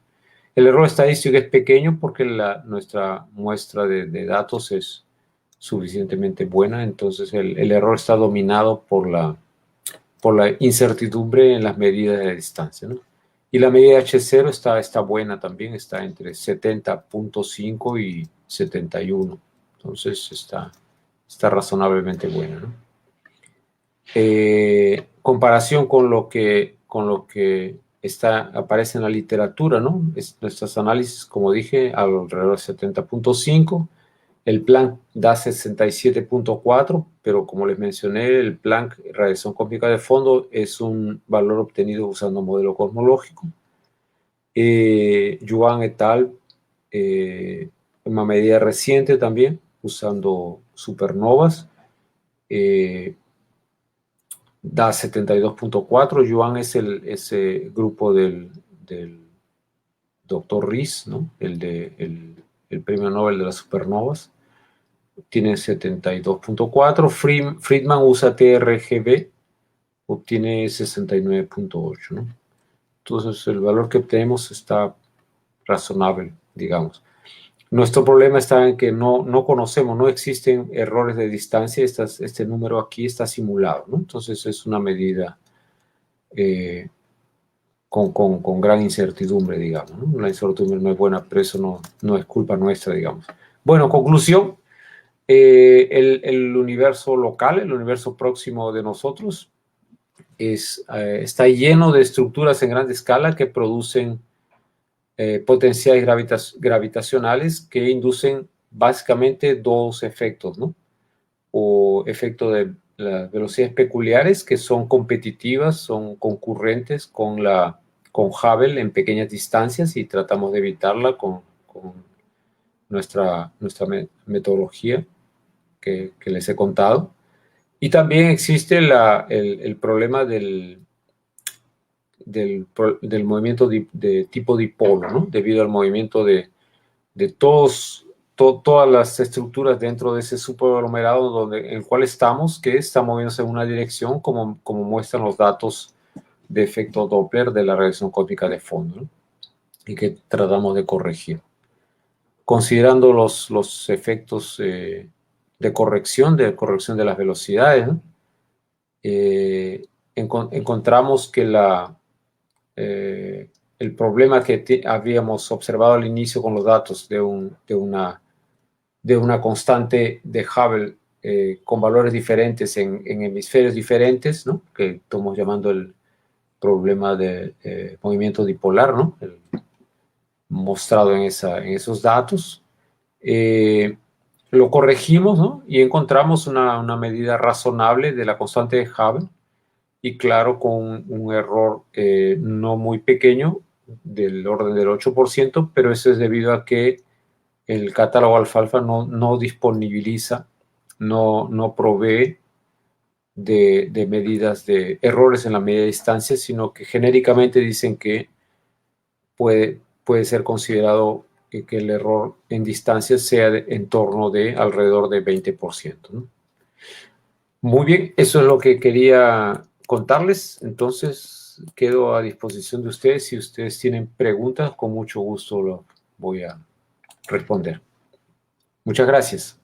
El error estadístico es pequeño porque nuestra muestra de datos es suficientemente buena, entonces el error está dominado por la incertidumbre en las medidas de distancia, ¿no? Y la medida H0 está buena también, está entre 70.5 y 71, entonces está razonablemente buena, ¿no? Comparación con lo que aparece en la literatura, ¿no? Nuestros análisis, como dije, alrededor de 70.5. El Planck da 67.4, pero como les mencioné, el Planck, radiación cósmica de fondo, es un valor obtenido usando modelo cosmológico. Yuan et al., una medida reciente también, usando supernovas, da 72.4. Yuan es ese grupo del Dr. Riess, ¿no? El premio Nobel de las supernovas, tiene 72.4. Friedman usa TRGB, obtiene 69.8, ¿no? Entonces el valor que obtenemos está razonable, digamos. Nuestro problema está en que no conocemos, no existen errores de distancia. Este número aquí está simulado, ¿no? Entonces es una medida con gran incertidumbre, digamos, ¿no? La incertidumbre no es buena, pero eso no es culpa nuestra, digamos. Bueno, conclusión, el universo local, el universo próximo de nosotros, está lleno de estructuras en gran escala que producen potenciales gravitacionales que inducen básicamente dos efectos, ¿no? O efecto de las velocidades peculiares, que son competitivas, son concurrentes con Hubble en pequeñas distancias, y tratamos de evitarla con nuestra metodología que les he contado. Y también existe el problema del movimiento de tipo dipolo, ¿no? Debido al movimiento de todas las estructuras dentro de ese superaglomerado en el cual estamos, que está moviéndose en una dirección, como muestran los datos de efecto Doppler de la radiación cósmica de fondo, ¿no? Y que tratamos de corregir. Considerando los efectos de corrección de las velocidades, ¿no? Encontramos que el problema que habíamos observado al inicio con los datos de una constante de Hubble con valores diferentes en hemisferios diferentes, ¿no? Que estamos llamando el problema de movimiento dipolar, ¿no? Mostrado en esos datos. Lo corregimos, ¿no? Y encontramos una medida razonable de la constante de Hubble, y claro, con un error no muy pequeño, del orden del 8%, pero eso es debido a que el catálogo alfalfa no disponibiliza, no provee de medidas de errores en la media distancia, sino que genéricamente dicen que puede ser considerado que el error en distancia sea en torno de alrededor de 20%, ¿no? Muy bien, eso es lo que quería contarles. Entonces, quedo a disposición de ustedes. Si ustedes tienen preguntas, con mucho gusto lo voy a responder. Muchas gracias.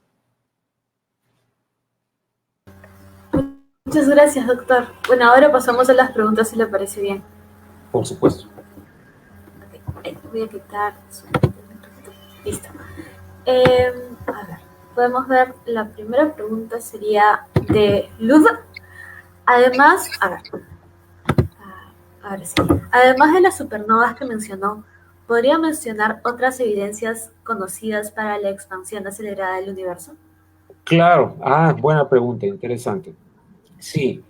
Muchas gracias, doctor. Bueno, ahora pasamos a las preguntas, si le parece bien. Por supuesto. Okay, voy a quitar. Listo. A ver, podemos ver, la primera pregunta sería de Lud. Además, a ver sí. Además de las supernovas que mencionó, ¿podría mencionar otras evidencias conocidas para la expansión acelerada del universo? Claro. Buena pregunta, interesante. Sí.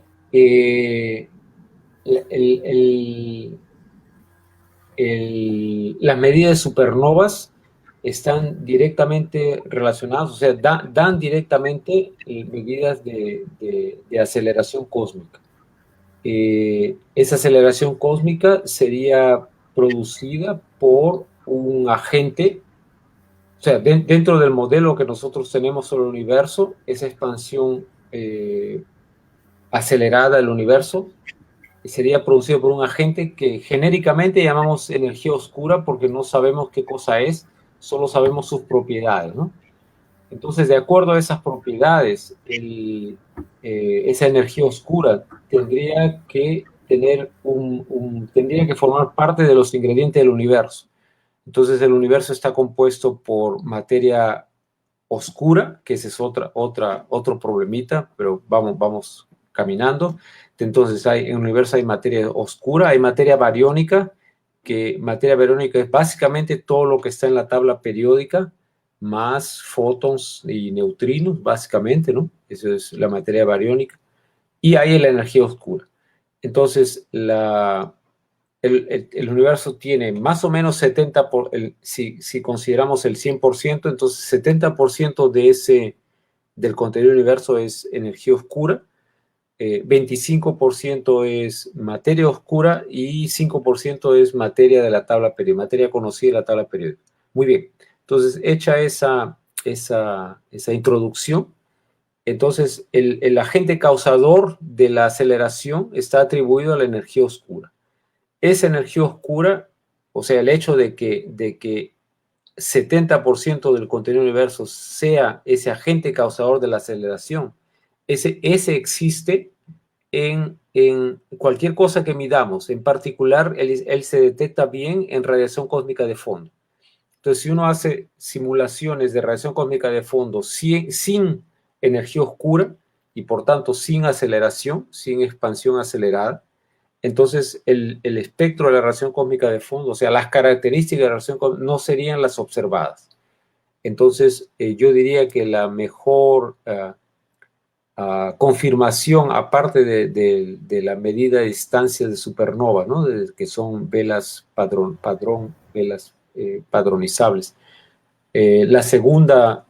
Las medidas de supernovas están directamente relacionadas, o sea, dan directamente medidas de aceleración cósmica. Esa aceleración cósmica sería producida por un agente, o sea, dentro del modelo que nosotros tenemos sobre el universo, esa expansión acelerada del universo sería producido por un agente que genéricamente llamamos energía oscura porque no sabemos qué cosa es, solo sabemos sus propiedades, ¿no? Entonces, de acuerdo a esas propiedades, esa energía oscura tendría que tener tendría que formar parte de los ingredientes del universo. Entonces, el universo está compuesto por materia oscura, que ese es otro problemita, pero vamos caminando. Entonces, en el universo hay materia oscura, hay materia bariónica, que materia bariónica es básicamente todo lo que está en la tabla periódica, más fótons y neutrinos, básicamente, ¿no? Eso es la materia bariónica. Y hay la energía oscura. Entonces, el universo tiene más o menos 70%, si consideramos el 100%, entonces 70% del contenido del universo es energía oscura, 25% es materia oscura y 5% es materia de la tabla periódica, materia conocida de la tabla periódica. Muy bien, entonces hecha esa introducción, entonces el agente causador de la aceleración está atribuido a la energía oscura. Esa energía oscura, o sea, el hecho de que 70% del contenido del universo sea ese agente causador de la aceleración, ese existe en cualquier cosa que midamos. En particular, él se detecta bien en radiación cósmica de fondo. Entonces, si uno hace simulaciones de radiación cósmica de fondo sin energía oscura y por tanto sin aceleración, sin expansión acelerada, entonces el espectro de la radiación cósmica de fondo, o sea, las características de la radiación cósmica no serían las observadas. Entonces, yo diría que la mejor confirmación, aparte de la medida de distancia de supernova, ¿no? Que son velas velas padronizables. La segunda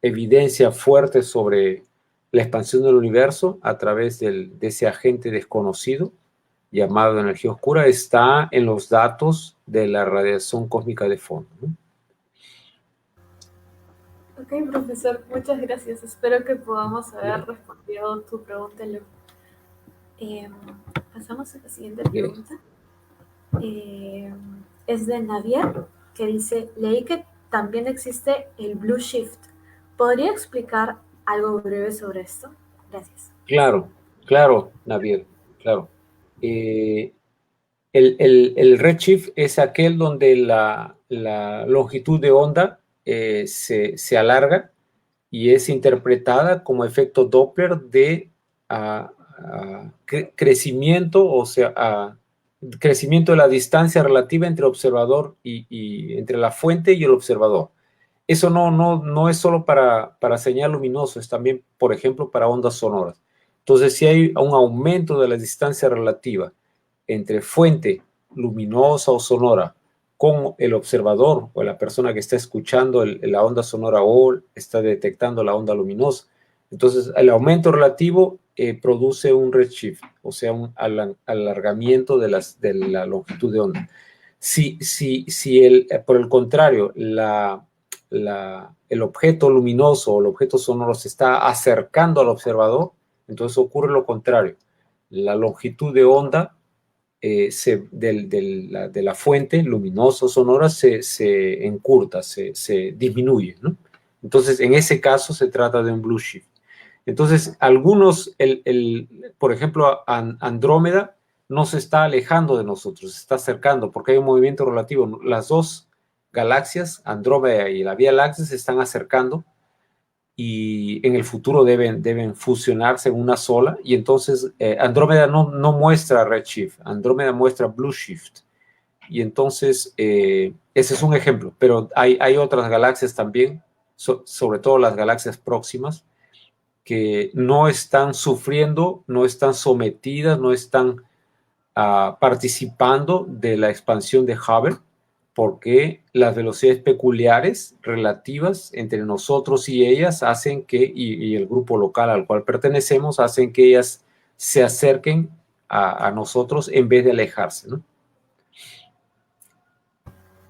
evidencia fuerte sobre la expansión del universo a través de ese agente desconocido llamado energía oscura está en los datos de la radiación cósmica de fondo, ¿no? Ok, profesor, muchas gracias. Espero que podamos haber respondido tu pregunta, Lu. Pasamos a la siguiente pregunta. Es de Nadia, que dice, leí que también existe el Blue Shift. ¿Podría explicar algo breve sobre esto? Gracias. Claro, Navier, claro. El redshift es aquel donde la longitud de onda se alarga y es interpretada como efecto Doppler de crecimiento, o sea, crecimiento de la distancia relativa entre observador y entre la fuente y el observador. Eso no es solo para señal luminoso, es también, por ejemplo, para ondas sonoras. Entonces, si hay un aumento de la distancia relativa entre fuente luminosa o sonora con el observador o la persona que está escuchando la onda sonora o está detectando la onda luminosa, entonces el aumento relativo produce un redshift, o sea, un alargamiento de la longitud de onda. Si por el contrario, el objeto luminoso o el objeto sonoro se está acercando al observador, entonces ocurre lo contrario. La longitud de onda de la fuente luminosa o sonora se encurta, se disminuye, ¿no? Entonces, en ese caso se trata de un blue shift. Entonces, algunos, por ejemplo, Andrómeda no se está alejando de nosotros, se está acercando porque hay un movimiento relativo. Las dos galaxias, Andrómeda y la Vía Láctea, se están acercando y en el futuro deben fusionarse en una sola. Y entonces Andrómeda no muestra redshift, Andrómeda muestra blue shift. Y entonces ese es un ejemplo, pero hay otras galaxias también, sobre todo las galaxias próximas, que no están sufriendo, no están sometidas, no están participando de la expansión de Hubble, porque las velocidades peculiares relativas entre nosotros y ellas hacen que, y el grupo local al cual pertenecemos, hacen que ellas se acerquen a nosotros en vez de alejarse, ¿no?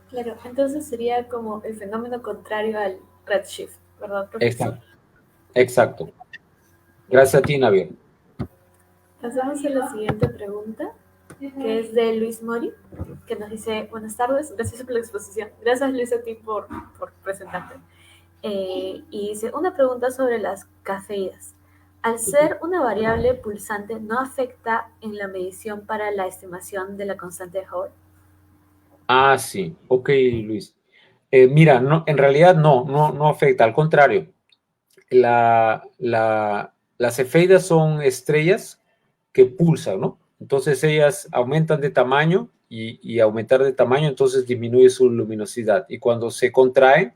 Claro, entonces sería como el fenómeno contrario al redshift, ¿verdad, profesor? Exacto. Gracias a ti, Navier. Pasamos a la siguiente pregunta, que es de Luis Mori, que nos dice: buenas tardes, gracias por la exposición. Gracias, Luis, a ti por presentarte. Y dice, una pregunta sobre las cefeidas. Al ser una variable pulsante, ¿no afecta en la medición para la estimación de la constante de Hubble? Ah, sí. Ok, Luis. Mira, no, en realidad no afecta, al contrario. Las cefeidas son estrellas que pulsan, ¿no? Entonces ellas aumentan de tamaño y aumentar de tamaño, entonces disminuye su luminosidad. Y cuando se contraen,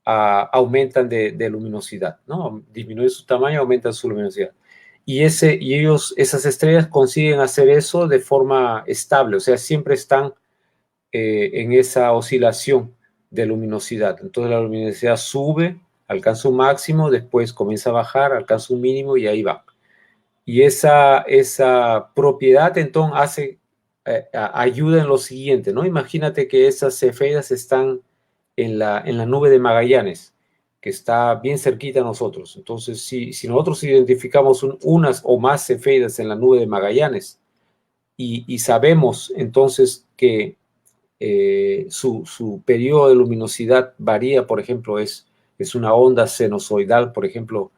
aumentan de luminosidad, ¿no? Disminuye su tamaño, aumentan su luminosidad. Y esas estrellas consiguen hacer eso de forma estable, o sea, siempre están en esa oscilación de luminosidad. Entonces la luminosidad sube, alcanza un máximo, después comienza a bajar, alcanza un mínimo y ahí va. Y esa propiedad entonces ayuda en lo siguiente, ¿no? Imagínate que esas cefeidas están en la nube de Magallanes, que está bien cerquita a nosotros. Entonces, si nosotros identificamos unas o más cefeidas en la nube de Magallanes y sabemos entonces que su periodo de luminosidad varía, por ejemplo, es una onda sinusoidal, por ejemplo,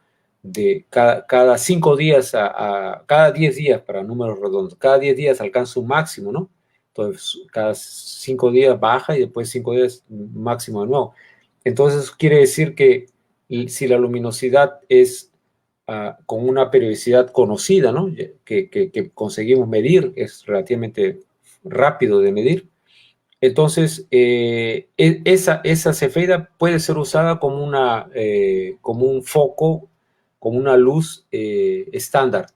de cada 5 días cada 10 días, para números redondos, cada 10 días alcanza un máximo, ¿no? Entonces, cada 5 días baja y después 5 días máximo de nuevo. Entonces, quiere decir que si la luminosidad es con una periodicidad conocida, ¿no? Que conseguimos medir, es relativamente rápido de medir. Entonces, esa cefeida puede ser usada como un foco, como una luz estándar,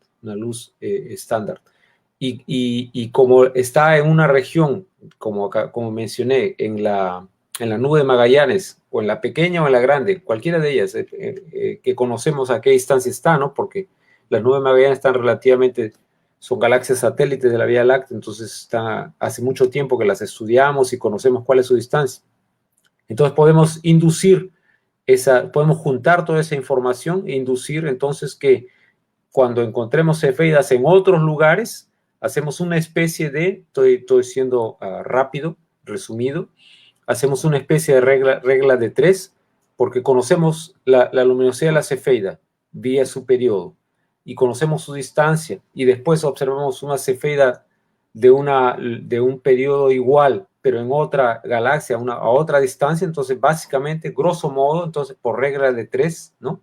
Y como está en una región, como mencioné, en la nube de Magallanes, o en la pequeña o en la grande, cualquiera de ellas, que conocemos a qué distancia está, ¿no? Porque las nubes de Magallanes son galaxias satélites de la Vía Láctea, entonces hace mucho tiempo que las estudiamos y conocemos cuál es su distancia. Entonces podemos podemos juntar toda esa información e inducir entonces que cuando encontremos cefeidas en otros lugares, hacemos una especie de, estoy siendo rápido, resumido, hacemos una especie de regla de 3, porque conocemos la luminosidad de la cefeida vía su periodo, y conocemos su distancia, y después observamos una cefeida de un periodo igual, pero en otra galaxia, a otra distancia. Entonces básicamente, grosso modo, entonces por regla de 3, ¿no?,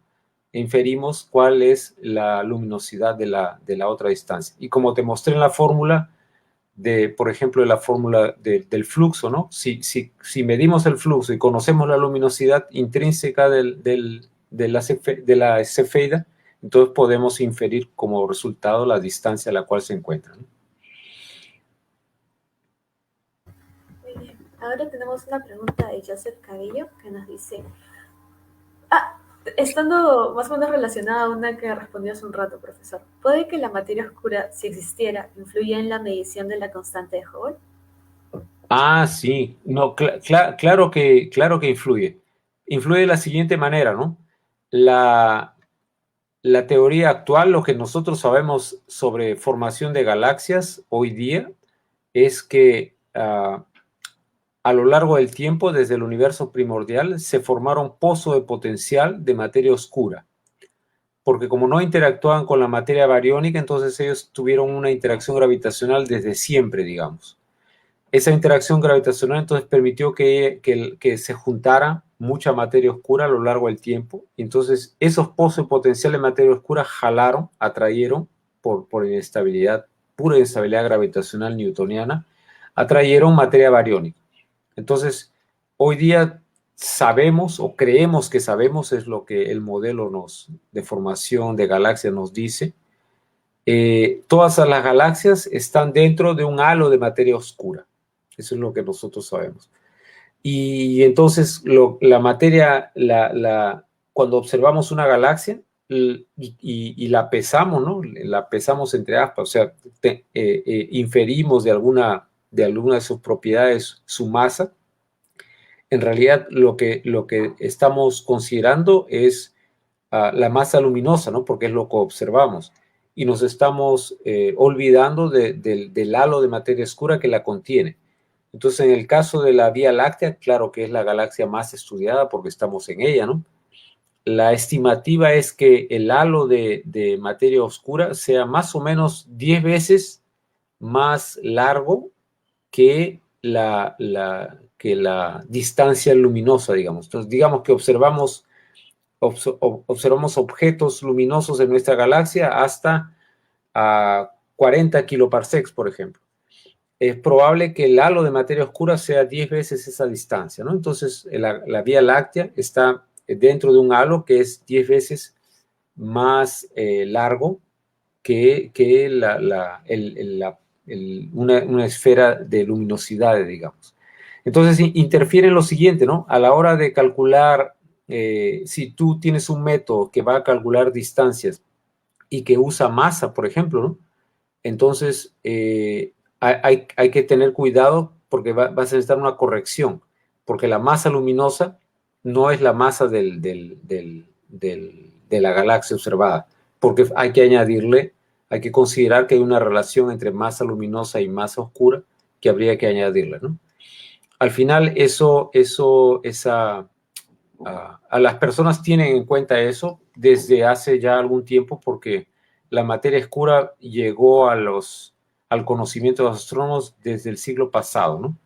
inferimos cuál es la luminosidad de la otra distancia. Y como te mostré en la fórmula, por ejemplo, de la fórmula del flujo, ¿no? Si medimos el flujo y conocemos la luminosidad intrínseca de la cefeida, Entonces podemos inferir como resultado la distancia a la cual se encuentran, ¿no? Muy bien. Ahora tenemos una pregunta de Joseph Cabello que nos dice, estando más o menos relacionada a una que respondió hace un rato, profesor, ¿puede que la materia oscura, si existiera, influya en la medición de la constante de Hubble? Ah, sí, no, claro que influye. Influye de la siguiente manera, ¿no? La, la teoría actual, lo que nosotros sabemos sobre formación de galaxias hoy día, es que a lo largo del tiempo, desde el universo primordial, se formaron pozos de potencial de materia oscura, porque como no interactuaban con la materia bariónica, entonces ellos tuvieron una interacción gravitacional desde siempre, digamos. Esa interacción gravitacional entonces permitió que se juntara mucha materia oscura a lo largo del tiempo, y entonces esos pozos de potencial de materia oscura jalaron, atrayeron, por inestabilidad, pura inestabilidad gravitacional newtoniana, atrayeron materia bariónica. Entonces, hoy día sabemos o creemos que sabemos, es lo que el modelo de formación de galaxias nos dice. Todas las galaxias están dentro de un halo de materia oscura. Eso es lo que nosotros sabemos. Y entonces la materia, cuando observamos una galaxia y la pesamos, ¿no? La pesamos entre aspas, o sea, inferimos de alguna de sus propiedades su masa. En realidad lo que estamos considerando es la masa luminosa, ¿no? Porque es lo que observamos. Y nos estamos olvidando del halo de materia oscura que la contiene. Entonces, en el caso de la Vía Láctea, claro que es la galaxia más estudiada porque estamos en ella, ¿no? La estimativa es que el halo de materia oscura sea más o menos 10 veces más largo que que la distancia luminosa, digamos. Entonces, digamos que observamos objetos luminosos en nuestra galaxia hasta 40 kiloparsecs, por ejemplo. Es probable que el halo de materia oscura sea 10 veces esa distancia, ¿no? Entonces, la Vía Láctea está dentro de un halo que es 10 veces más largo que una esfera de luminosidad, digamos. Entonces, interfiere en lo siguiente, ¿no? A la hora de calcular, si tú tienes un método que va a calcular distancias y que usa masa, por ejemplo, ¿no? Entonces, hay que tener cuidado porque vas a necesitar una corrección, porque la masa luminosa no es la masa de la galaxia observada, porque hay que considerar que hay una relación entre masa luminosa y masa oscura que habría que añadirle, ¿no? Al final, a las personas tienen en cuenta eso desde hace ya algún tiempo porque la materia oscura llegó al conocimiento de los astrónomos desde el siglo pasado, ¿no?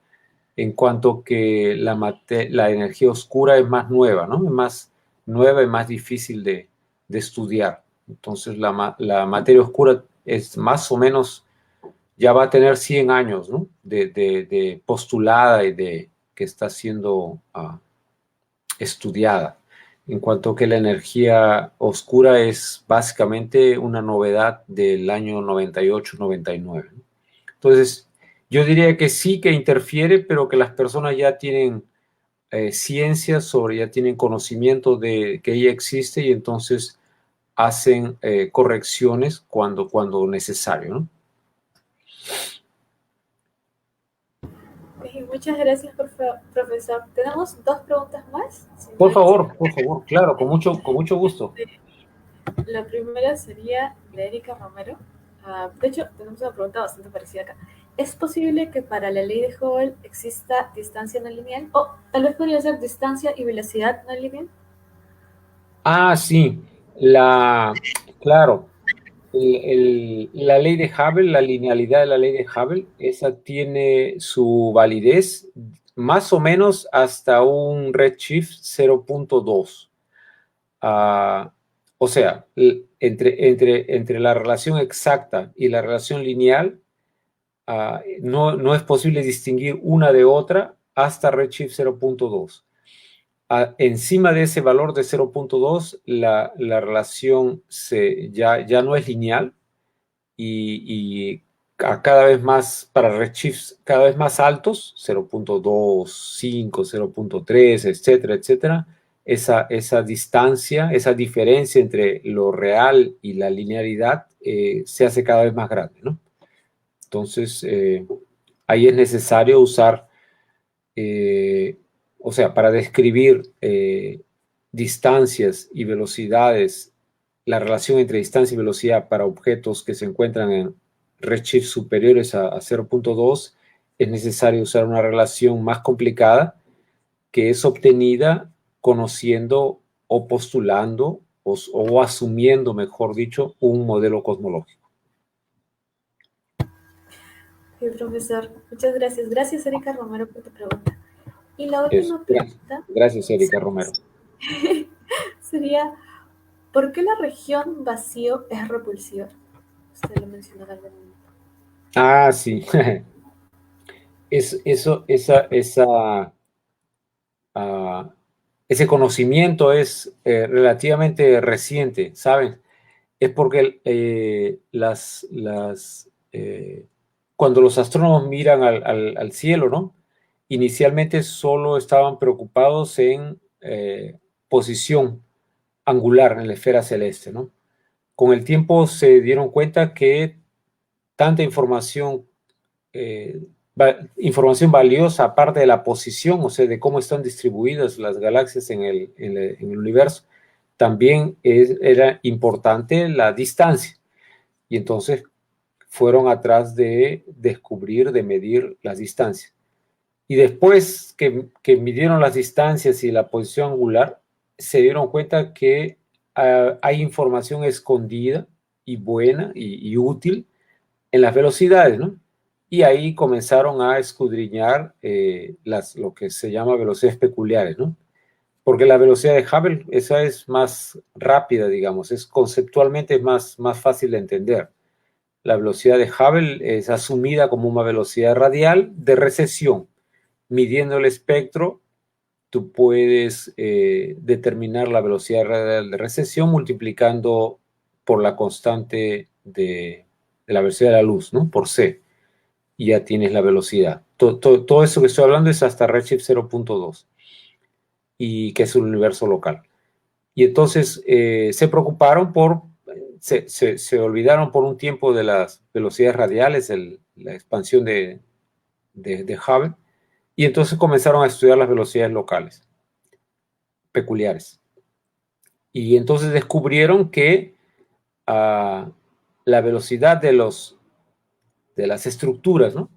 En cuanto que la energía oscura es más nueva, ¿no? Es más nueva y más difícil de estudiar. Entonces la materia oscura es más o menos, ya va a tener 100 años, ¿no? De postulada y que está siendo estudiada, en cuanto que la energía oscura es básicamente una novedad del año 98-99. Entonces, yo diría que sí que interfiere, pero que las personas ya tienen ciencia ya tienen conocimiento de que ella existe y entonces hacen correcciones cuando necesario, ¿no? Muchas gracias, profesor. Tenemos dos preguntas más. Si Por favor, claro, con mucho gusto. La primera sería de Erika Romero. De hecho, tenemos una pregunta bastante parecida acá. ¿Es posible que para la ley de Hubble exista distancia no lineal? O tal vez podría ser distancia y velocidad no lineal. Ah, sí, claro, la ley de Hubble, la linealidad de la ley de Hubble, esa tiene su validez más o menos hasta un redshift 0.2. O sea, entre la relación exacta y la relación lineal, no es posible distinguir una de otra hasta redshift 0.2. encima de ese valor de 0.2, la relación ya no es lineal y cada vez más, para redshifts cada vez más altos, 0.25, 0.3, etcétera, etcétera, esa distancia, esa diferencia entre lo real y la linealidad se hace cada vez más grande, ¿no? Entonces, ahí es necesario usar, o sea, para describir distancias y velocidades, la relación entre distancia y velocidad para objetos que se encuentran en redshift superiores a 0.2, es necesario usar una relación más complicada que es obtenida conociendo o postulando o asumiendo, mejor dicho, un modelo cosmológico. Sí, profesor, muchas gracias. Gracias, Erika Romero, por tu pregunta. Y la última pregunta. Gracias, Erika Romero. Sería, ¿por qué la región vacío es repulsiva? Usted lo mencionó en algún momento. Ah, sí. Ese conocimiento es relativamente reciente, ¿saben? Es porque cuando los astrónomos miran al cielo, ¿no? Inicialmente solo estaban preocupados en posición angular en la esfera celeste, ¿no? Con el tiempo se dieron cuenta que tanta información valiosa, aparte de la posición, o sea, de cómo están distribuidas las galaxias en el universo, también era importante la distancia. Y entonces fueron atrás de descubrir, de medir las distancias. Y después que midieron las distancias y la posición angular, se dieron cuenta que hay información escondida y buena y útil en las velocidades, ¿no? Y ahí comenzaron a escudriñar lo que se llama velocidades peculiares, ¿no? Porque la velocidad de Hubble, esa es más rápida, digamos, conceptualmente más fácil de entender. La velocidad de Hubble es asumida como una velocidad radial de recesión. Midiendo el espectro, tú puedes determinar la velocidad radial de recesión multiplicando por la constante de la velocidad de la luz, ¿no? Por c. Y ya tienes la velocidad. Todo eso que estoy hablando es hasta redshift 0.2, y que es un universo local. Y entonces se preocuparon se olvidaron por un tiempo de las velocidades radiales, la expansión de Hubble, y entonces comenzaron a estudiar las velocidades locales, peculiares. Y entonces descubrieron que la velocidad de las estructuras, ¿no?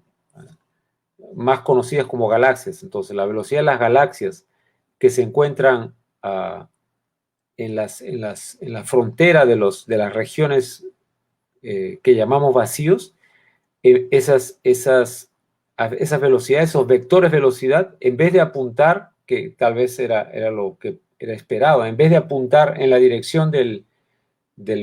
Más conocidas como galaxias, entonces la velocidad de las galaxias que se encuentran en la frontera de las regiones que llamamos vacíos, esas velocidades, esos vectores de velocidad, en vez de apuntar, que tal vez era lo que era esperado, en vez de apuntar en la dirección del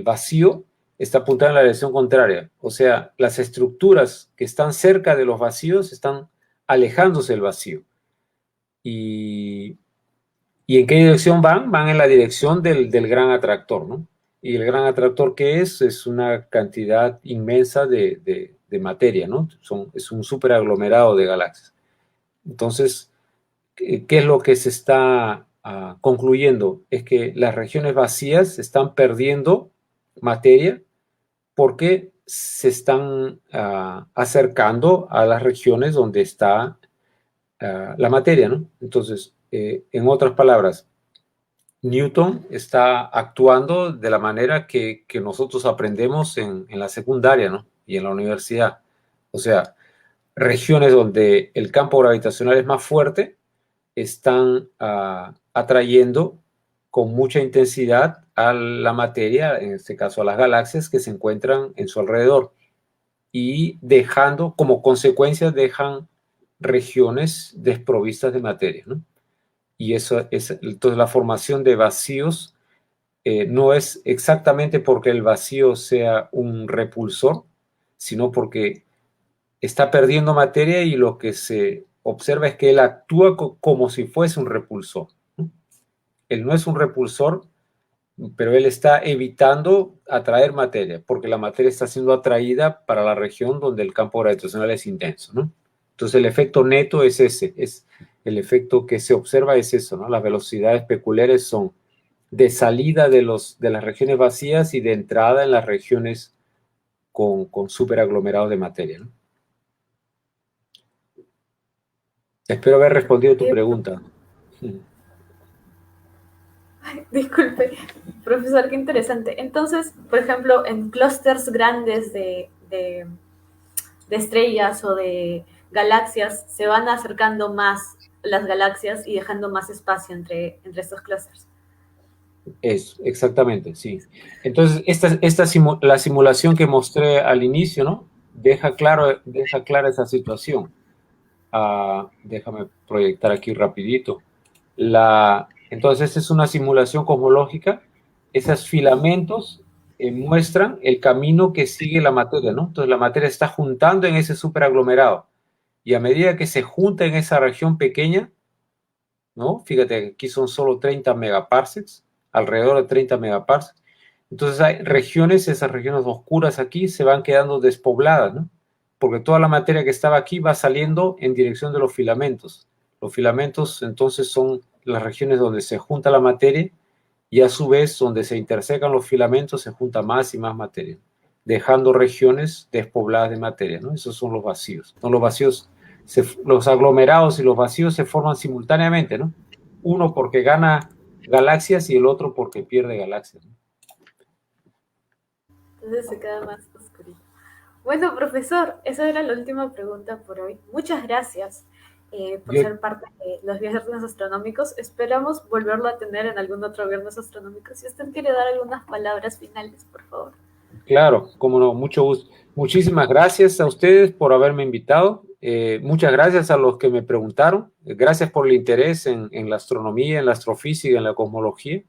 vacío, está apuntando en la dirección contraria. O sea, las estructuras que están cerca de los vacíos están alejándose del vacío. ¿Y en qué dirección van? Van en la dirección del gran atractor, ¿no? Y el gran atractor, ¿qué es? Es una cantidad inmensa de materia, ¿no? Es un superaglomerado de galaxias. Entonces, ¿qué es lo que se está concluyendo? Es que las regiones vacías están perdiendo materia porque se están acercando a las regiones donde está la materia, ¿no? Entonces, en otras palabras, Newton está actuando de la manera que nosotros aprendemos en la secundaria, ¿no? Y en la universidad. O sea, regiones donde el campo gravitacional es más fuerte están atrayendo con mucha intensidad a la materia, en este caso a las galaxias que se encuentran en su alrededor, y dejando, como consecuencia, dejan regiones desprovistas de materia, ¿no? Y entonces la formación de vacíos no es exactamente porque el vacío sea un repulsor, sino porque está perdiendo materia y lo que se observa es que él actúa como si fuese un repulsor, ¿no? Él no es un repulsor, pero él está evitando atraer materia, porque la materia está siendo atraída para la región donde el campo gravitacional es intenso, ¿no? Entonces el efecto neto es ese, es el efecto que se observa es eso, ¿no? Las velocidades peculiares son de salida de las regiones vacías y de entrada en las regiones con superaglomerados de materia, ¿no? Espero haber respondido tu pregunta. Disculpe, profesor, qué interesante. Entonces, por ejemplo, en clústeres grandes de estrellas o de galaxias, se van acercando más las galaxias y dejando más espacio entre estos clústeres. Eso, exactamente, sí. Entonces, la simulación que mostré al inicio, ¿no? Deja clara esa situación. Déjame proyectar aquí rapidito. Entonces, esta es una simulación cosmológica. Esos filamentos muestran el camino que sigue la materia, ¿no? Entonces, la materia está juntando en ese superaglomerado. Y a medida que se junta en esa región pequeña, ¿no? Fíjate, aquí son solo 30 megaparsecs, alrededor de 30 megaparsecs. Entonces hay regiones, esas regiones oscuras aquí se van quedando despobladas, ¿no? Porque toda la materia que estaba aquí va saliendo en dirección de los filamentos. Los filamentos entonces son las regiones donde se junta la materia y a su vez donde se intersecan los filamentos se junta más y más materia, dejando regiones despobladas de materia, ¿no? Esos son los vacíos. No, los vacíos, los aglomerados y los vacíos se forman simultáneamente, ¿no? Uno porque gana galaxias y el otro porque pierde galaxias, ¿no? Entonces se queda más oscurito. Bueno, profesor, esa era la última pregunta por hoy. Muchas gracias por ser parte de los viernes astronómicos. Esperamos volverlo a tener en algún otro viernes astronómico. Si usted quiere dar algunas palabras finales, por favor. Claro, cómo no, mucho gusto. Muchísimas gracias a ustedes por haberme invitado. Muchas gracias a los que me preguntaron. Gracias por el interés en la astronomía, en la astrofísica, en la cosmología.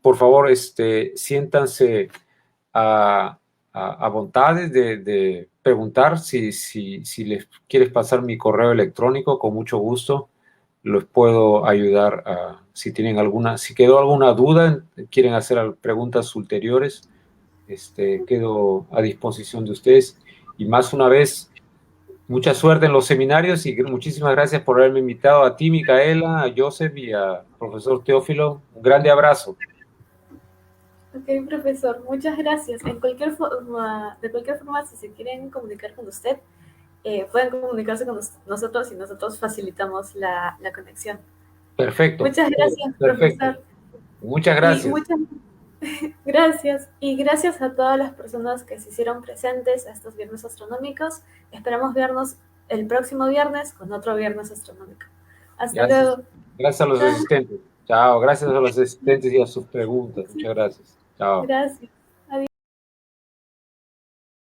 Por favor, siéntanse a voluntades de preguntar si les quieres pasar mi correo electrónico, con mucho gusto los puedo ayudar si tienen si quedó alguna duda, quieren hacer preguntas ulteriores, quedo a disposición de ustedes. Y más una vez, mucha suerte en los seminarios y muchísimas gracias por haberme invitado a ti, Micaela, a Joseph y a profesor Teófilo. Un grande abrazo. Ok, profesor, muchas gracias. De cualquier forma, si se quieren comunicar con usted, pueden comunicarse con nosotros y nosotros facilitamos la conexión. Perfecto. Muchas gracias, Perfecto. profesor. Muchas gracias. Gracias. Y gracias a todas las personas que se hicieron presentes a estos viernes astronómicos. Esperamos vernos el próximo viernes con otro viernes astronómico. Hasta luego. Gracias a los asistentes. Chao. Gracias a los asistentes y a sus preguntas. Muchas gracias. Chao. Gracias.